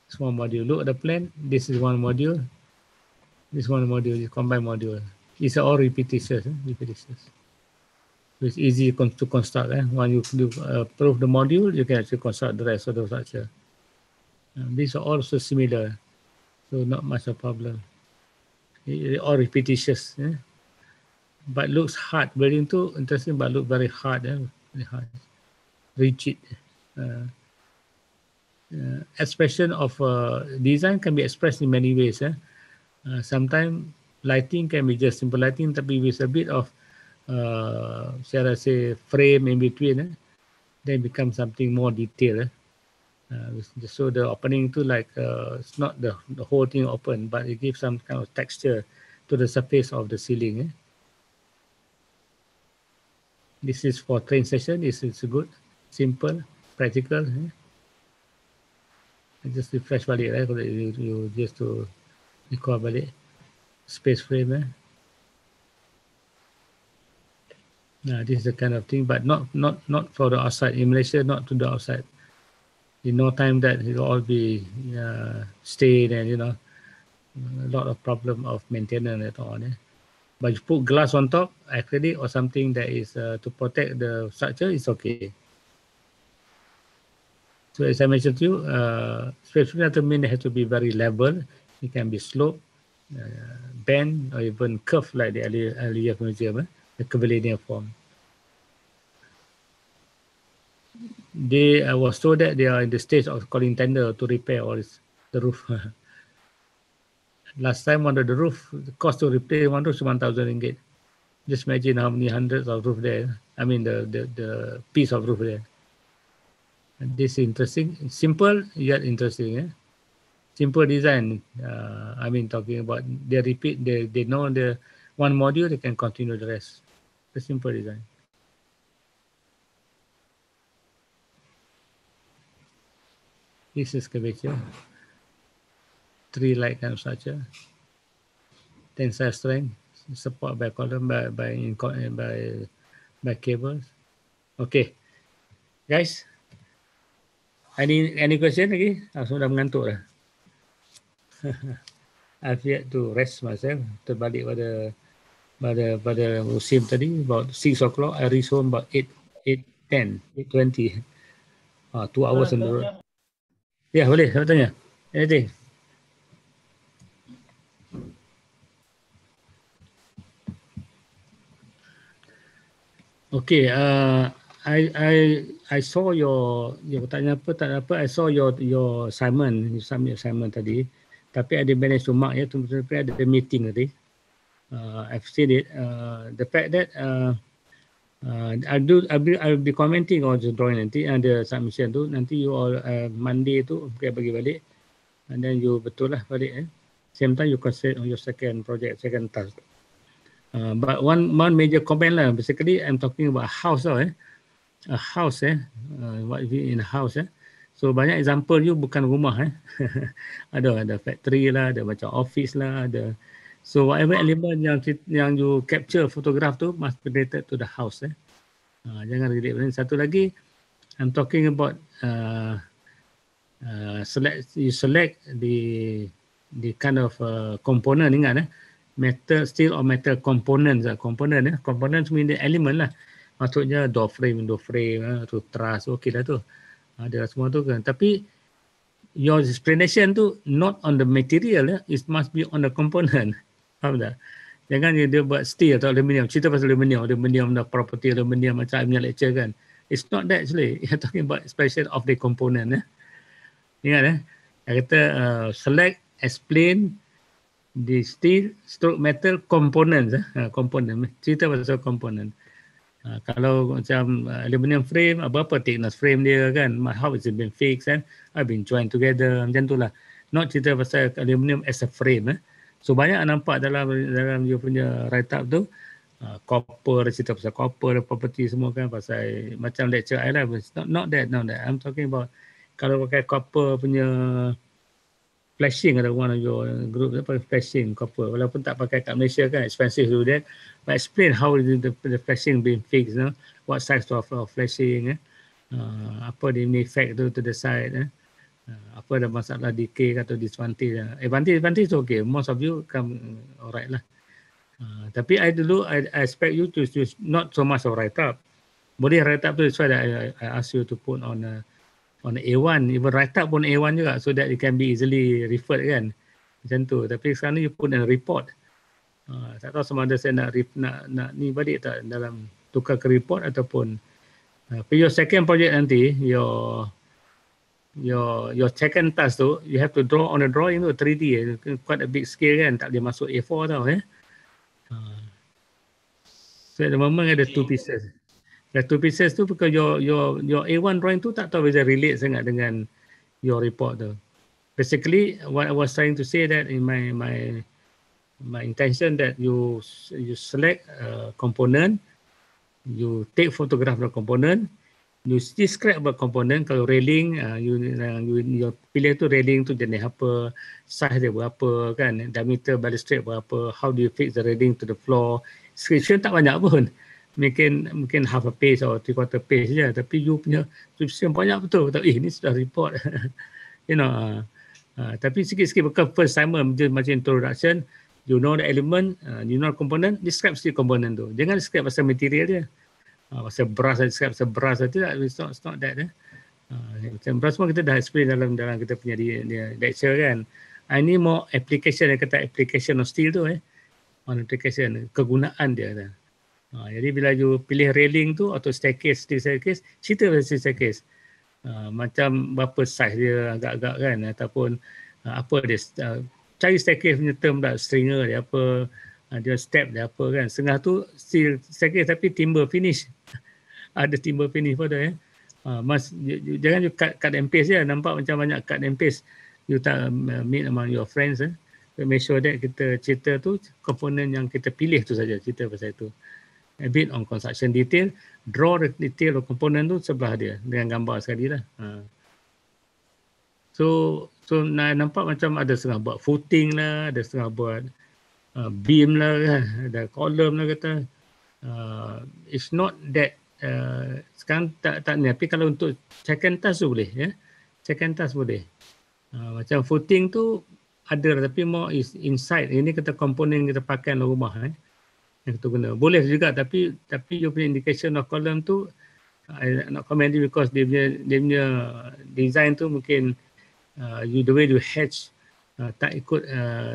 S1: It's one module. Look at the plan. This is one module. This one module is combined module. It's all repetitious. Repetitious. So it's easy to construct. When you prove the module, you can actually construct the rest of the structure. These are also similar, so not much a problem. All repetitious. But looks hard. Building too interesting, but look very hard. Very hard. Rigid. Expression of design can be expressed in many ways. Sometimes lighting can be just simple lighting, tapi with a bit of, shall I say, frame in between, then become something more detailed. So the opening too, like it's not the whole thing open, but it gives some kind of texture to the surface of the ceiling. This is for train station. This is good, simple, practical. I just refresh balik kalau you just to recall balik space frame. This is the kind of thing, but not for the outside. In Malaysia, not to the outside. In no time that it will all be stayed and a lot of problem of maintenance at all. But you put glass on top, acrylic or something that is to protect the structure, it's okay. So as I mentioned to you, space frame doesn't mean it has to be very level. It can be sloped, bend, or even curved like the LEF museum, the Curvilinear Form. I was told that they are in the stage of calling tender to repair all the roof. Last time under the roof, the cost to repair one roof is 1,000 ringgit. Just imagine how many hundreds of roof there. I mean the piece of roof there. And this is interesting, simple yet interesting. Simple design. I mean talking about they repeat. They know the one module, they can continue the rest. The simple design. This is curvature. Tree-like kind of structure. Tensile strength, support by column by cables. Okay, guys. Any question lagi? Sudah mengantuk dah. I've yet to rest myself. Terbalik pada musim tadi about 6 o'clock. I reach home about 8:10, 8:20. 2 hours on the road. Ya, boleh. Saya tanya. Anything? Okay. I saw your tanya apa tak apa. I saw your assignment. You submit assignment tadi. Tapi I didn't manage to mark ya. Tapi ada meeting tadi. I've seen it. The fact that I'll be commenting on the drawing nanti ada submission tu. Nanti you all Monday tu bagi balik. And then you betul lah balik. Same time you concentrate on your second project, second task. But one major comment lah. Basically I'm talking about a house lah. A house what in a house So banyak example you bukan rumah ada factory lah, ada macam office lah, ada. So whatever element yang you capture photograph tu must be related to the house jangan relate. Satu lagi I'm talking about select the kind of component, ingat metal, steel or metal components. Components mean the element lah. Maksudnya door frame, tu truss, okey lah tu. Ada semua tu kan. Tapi your explanation tu not on the material, it must be on the component. Faham tak? Jangan dia buat steel atau aluminium. Cerita pasal aluminium, the property aluminium macam I punya lecture kan. It's not that actually. You're talking about special of the component. Ingat Dia kata select, explain the steel stroke metal components. Component. Cerita pasal component. Kalau macam aluminium frame, apa thickness frame dia kan, how is it been fixed kan, I've been joined together, macam tu lah. Not cerita pasal aluminium as a frame. So banyak nampak dalam you punya write up tu, copper, cerita pasal copper, property semua kan, pasal macam lecture I lah. Not that. I'm talking about kalau pakai copper punya flashing atau one of your group pakai flashing copper, walaupun tak pakai kat Malaysia kan, expensive to do that, but explain how is the flashing being fixed, what size of flashing, apa the effect tu to the side, apa ada masalah decay atau disadvantage. Advantage okay, most of you come alright lah. Tapi I expect you to not so much of write up. Boleh write up tu, that's why I ask you to put on A1, even write up pun A1 juga, so that it can be easily referred kan, macam tu. Tapi sekarang ni you put in a report. Tak tahu sama ada saya nak ni balik tak dalam tukar ke report ataupun for your second project nanti, your second task tu, you have to draw on a drawing tu 3D, quite a big scale kan, tak boleh masuk A4 tau. So at the moment ada 2 pieces. The 2 pieces tu because your A1 drawing tu tak tahu whether relate sangat dengan your report tu. Basically what I was trying to say that in my intention that you select a component, you take photograph of the component, you describe about component. Kalau railing, you pilih tu railing tu jenis apa, size dia berapa kan, diameter balustrade berapa, how do you fix the railing to the floor. Description tak banyak pun. Mungkin half a page or 3/4 page je, tapi you punya description banyak betul. Ni sudah report. Tapi sikit-sikit bukan first timer macam introduction, you know the element, you know component, describe still component tu. Jangan describe pasal material dia. Pasal brass, describe pasal brass tu, it's not that. Macam brass pun kita dah explain dalam kita punya lecture kan. Ini more application, yang kata application of steel tu on application, kegunaan dia. Jadi bila you pilih railing tu atau staircase, cerita pasal staircase. Macam berapa size dia agak-agak kan, ataupun apa dia, cari staircase punya term tak, stringer dia apa, dia step dia apa kan. Setengah tu still staircase tapi timber finish. Ada timber finish pun ada jangan you cut and paste je, nampak macam banyak cut and paste. You tak meet among your friends make sure that kita cerita tu komponen yang kita pilih tu saja, cerita pasal itu. A bit on construction detail, draw the detail of component tu sebelah dia dengan gambar sekali lah. So nampak macam ada setengah buat footing lah, ada setengah buat beam lah kan, ada column lah kata. It's not that sekarang tak ni, tapi kalau untuk second task tu boleh second task boleh. Macam footing tu ada, tapi more is inside. Ini kita komponen kita pakai dalam rumah yang kita guna. Boleh juga, tapi you punya indication of column tu I not commenting because dia punya design tu mungkin the way you hatch tak ikut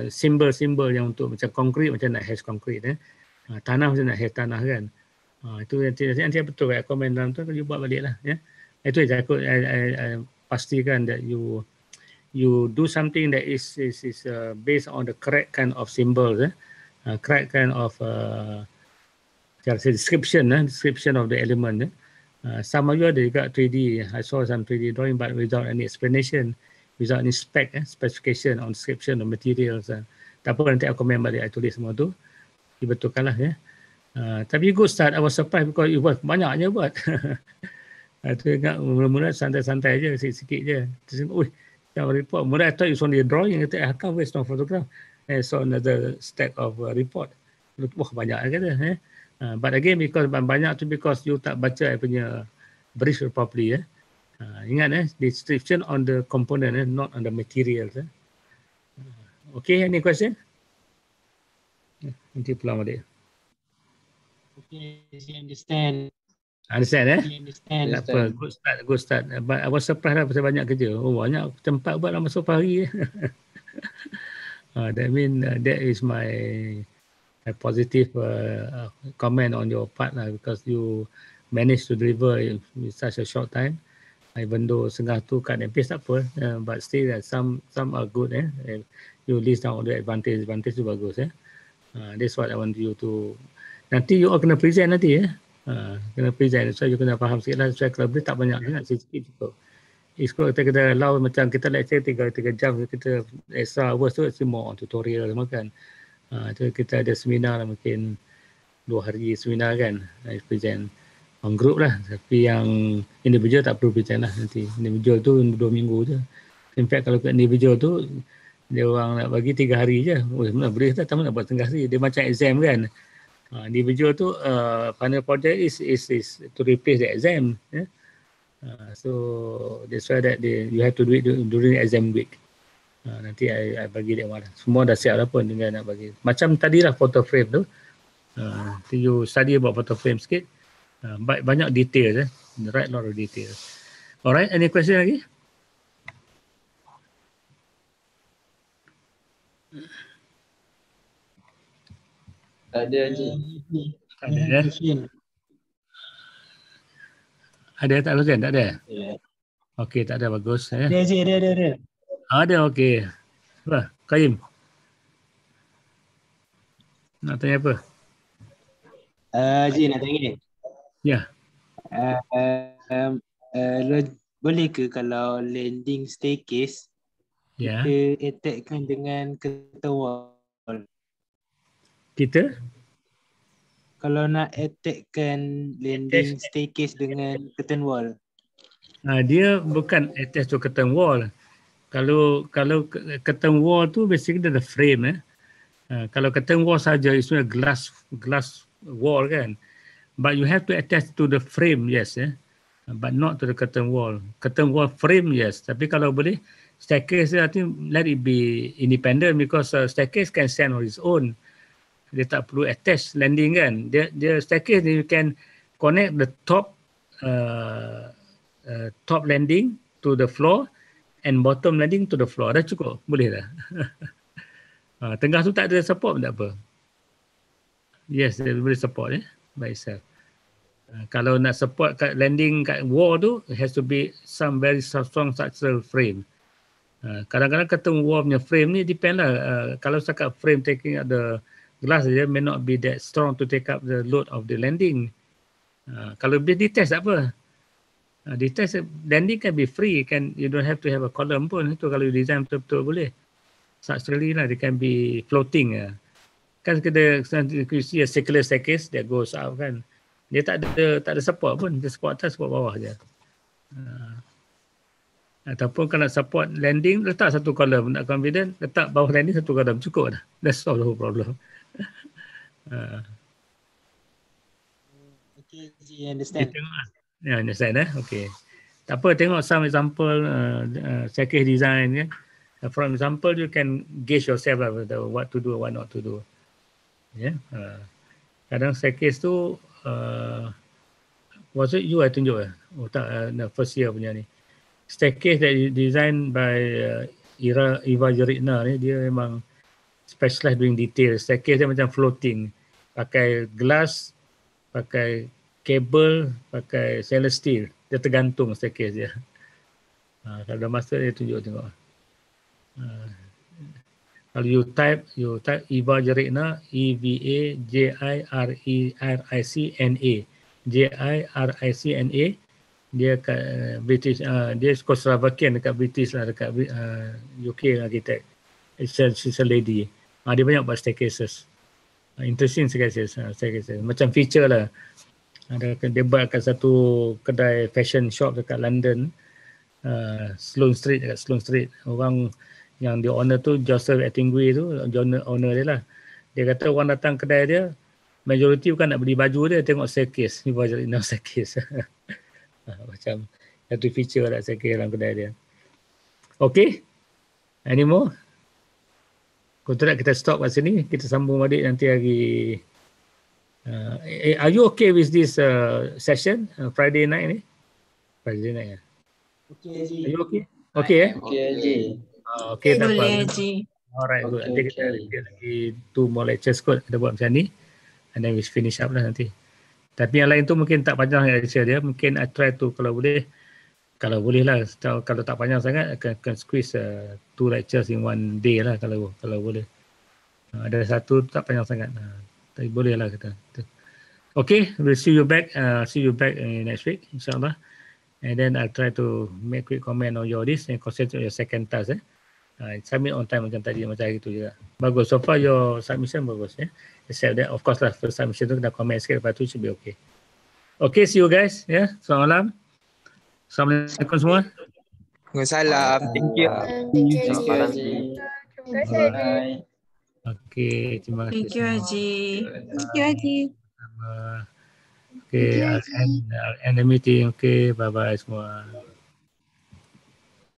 S1: simbol yang untuk macam konkrit, macam nak hatch konkrit tanah macam nak hatch tanah kan. Itu nanti betul saya komen dalam tu, you buat balik lah Itu je aku pastikan that you do something that is based on the correct kind of symbols correct kind of description of the element. Some of you ada juga 3D. I saw some 3D drawing but without any explanation, without any specification on description of materials. Tak apa, nanti aku komen balik, I tulis semua tu, dibetulkan lah tapi good start. I was surprised because you buat banyaknya buat. Itu ingat mula-mula santai-santai je, sikit-sikit je. Terus report. Mula I thought it's only a drawing. I can't waste no photograph. I saw another stack of report. Wah, banyak kata. But again, because banyak tu because you tak baca punya brief properly. Ingat description on the component, not on the materials. Okay, any question? Nanti pulang balik.
S2: Okay, I understand.
S1: Understand
S2: Understand.
S1: Tak apa, good start. But I was surprised lah pasal banyak kerja. Oh, banyak tempat buat dalam masa hari. That mean that is my positive comment on your part lah, because you managed to deliver in such a short time. Even though setengah tu cut and paste tak apa, but still some are good. You list down all the advantage tu bagus. That's what I want you to. Nanti you all kena present nanti kena present, so you kena faham sikit lah. So kalau boleh tak banyak sangat, sikit cukup. Kalau kita allow macam kita lecture 3 jam, kita extra hours tu semua on tutorial semua kan. Tu kita ada seminar lah, mungkin 2 hari seminar kan, present on group lah. Tapi yang individual tak perlu present lah nanti. Individual tu 2 minggu je. In fact kalau ke individual tu dia orang nak bagi 3 hari je. Oh sebenarnya boleh tak, tamu nak buat tengah hari. Dia macam exam kan. Individual tu final project is to replace the exam. So that's why that you have to do it during exam week. Nanti I bagi dia mana. Semua dah siap lah pun tinggal nak bagi. Macam tadilah photo frame tu. You study about photo frame sikit. Banyak detail right, lot of detail. Alright, any question lagi?
S3: Tak ada Haji.
S1: Ada Ada tak Luzan? Tak ada?
S3: Yeah.
S1: Okey, tak ada, bagus.
S2: Ada Haji, ada.
S1: Ada, okey. Apa? Qayyim? Nak tanya apa?
S2: Haji nak tanya.
S1: Ya.
S2: Boleh ke kalau landing staircase kita attackkan dengan curtain wall?
S1: Kita?
S2: Kalau nak attackkan landing staircase dengan curtain wall.
S1: Dia bukan attach to curtain wall. Kalau curtain wall tu basically dia ada frame. Kalau curtain wall saja it's a glass wall kan. But you have to attach to the frame, yes. But not to the curtain wall. Curtain wall frame, yes. Tapi kalau boleh staircase, I think let it be independent, because staircase can stand on its own. Dia tak perlu attach landing kan. Dia staircase you can connect the top landing to the floor and bottom landing to the floor. Dah cukup, boleh dah. Tengah tu tak ada support pun tak apa. Yes, dia boleh support by itself. Kalau nak support kat landing kat wall tu, it has to be some very strong structural frame. Kadang-kadang curtain wall punya frame ni depend lah. Kalau setakat frame taking up the glass dia may not be that strong to take up the load of the landing. Kalau dia detach tak apa. Detach landing can be free, you don't have to have a column pun. Itu kalau you design betul-betul boleh. Structurally lah, they can be floating. Kan kita see a circular staircase that goes up kan. Dia tak ada support pun, dia support atas, support bawah je. Ataupun kalau support landing, letak satu column, nak confident, letak bawah landing satu column, cukup dah. That's solve the whole problem.
S2: Okay, I understand.
S1: Understand okay. Tak apa, tengok some example staircase design kan. For example, you can gauge yourself lah what to do, what not to do. Kadang staircase tu was it you I tunjuk tak, first year punya ni. Staircase that is designed by Eva Jeritna ni, dia memang specialized doing detail. Staircase dia macam floating. Pakai glass, pakai kabel, pakai stainless steel. Dia tergantung staircase dia. Kalau dah master dia tunjuk tengok. Kalau you type Eva Jeritna, EVAJIRICNA. JIRICNA. Dia kat British, dia Czechoslovakian dekat British lah, dekat UK architect. She's a lady. Dia banyak buat staircases. Interesting staircases. Macam feature lah. Dia buat kat satu kedai fashion shop dekat London. Sloane Street, dekat Sloane Street. Orang yang dia owner tu, Joseph Attingui tu, owner dia lah. Dia kata orang datang kedai dia, majority bukan nak beli baju dia, tengok staircase. Ni baju nak staircase. Macam satu feature lah staircase dalam kedai dia. Okay? Any more Kalau tidak kita stop kat sini, kita sambung balik nanti hari. Are you okay with this session Friday night ni? Friday night ya.
S2: Okey Haji.
S1: Are you okay? Okay ya?
S3: Okey Haji.
S1: Okay, tak apa.
S4: Boleh Haji.
S1: Alright, good.
S3: Okay,
S1: Nanti kita
S3: okay.
S1: repeat lagi 2 more lectures kot. Kita buat macam ni. And then we finish up lah nanti. Tapi yang lain tu mungkin tak panjang lecture dia. Mungkin I try to kalau boleh lah. Kalau tak panjang sangat, akan squeeze 2 lectures in 1 day lah kalau boleh. Ada satu tak panjang sangat. Tapi boleh lah kita. Okay, we'll see you back next week, insyaAllah. And then I'll try to make quick comment on your this and concentrate on your second task. Submit on time macam tadi, macam hari tu juga. Bagus, so far your submission bagus. Except that, of course lah, first submission tu kena comment sikit, lepas tu should be okay. Okay, see you guys. Selamat malam. Assalamualaikum semua.
S5: Waalaikumsalam. Thank you.
S3: Selamat malam Haji.
S4: Terima kasih Haji.
S3: Bye.
S1: Okay, terima kasih.
S4: Thank you Haji.
S6: Thank you Haji.
S1: Okay, I'll end the meeting. Okay, bye-bye semua.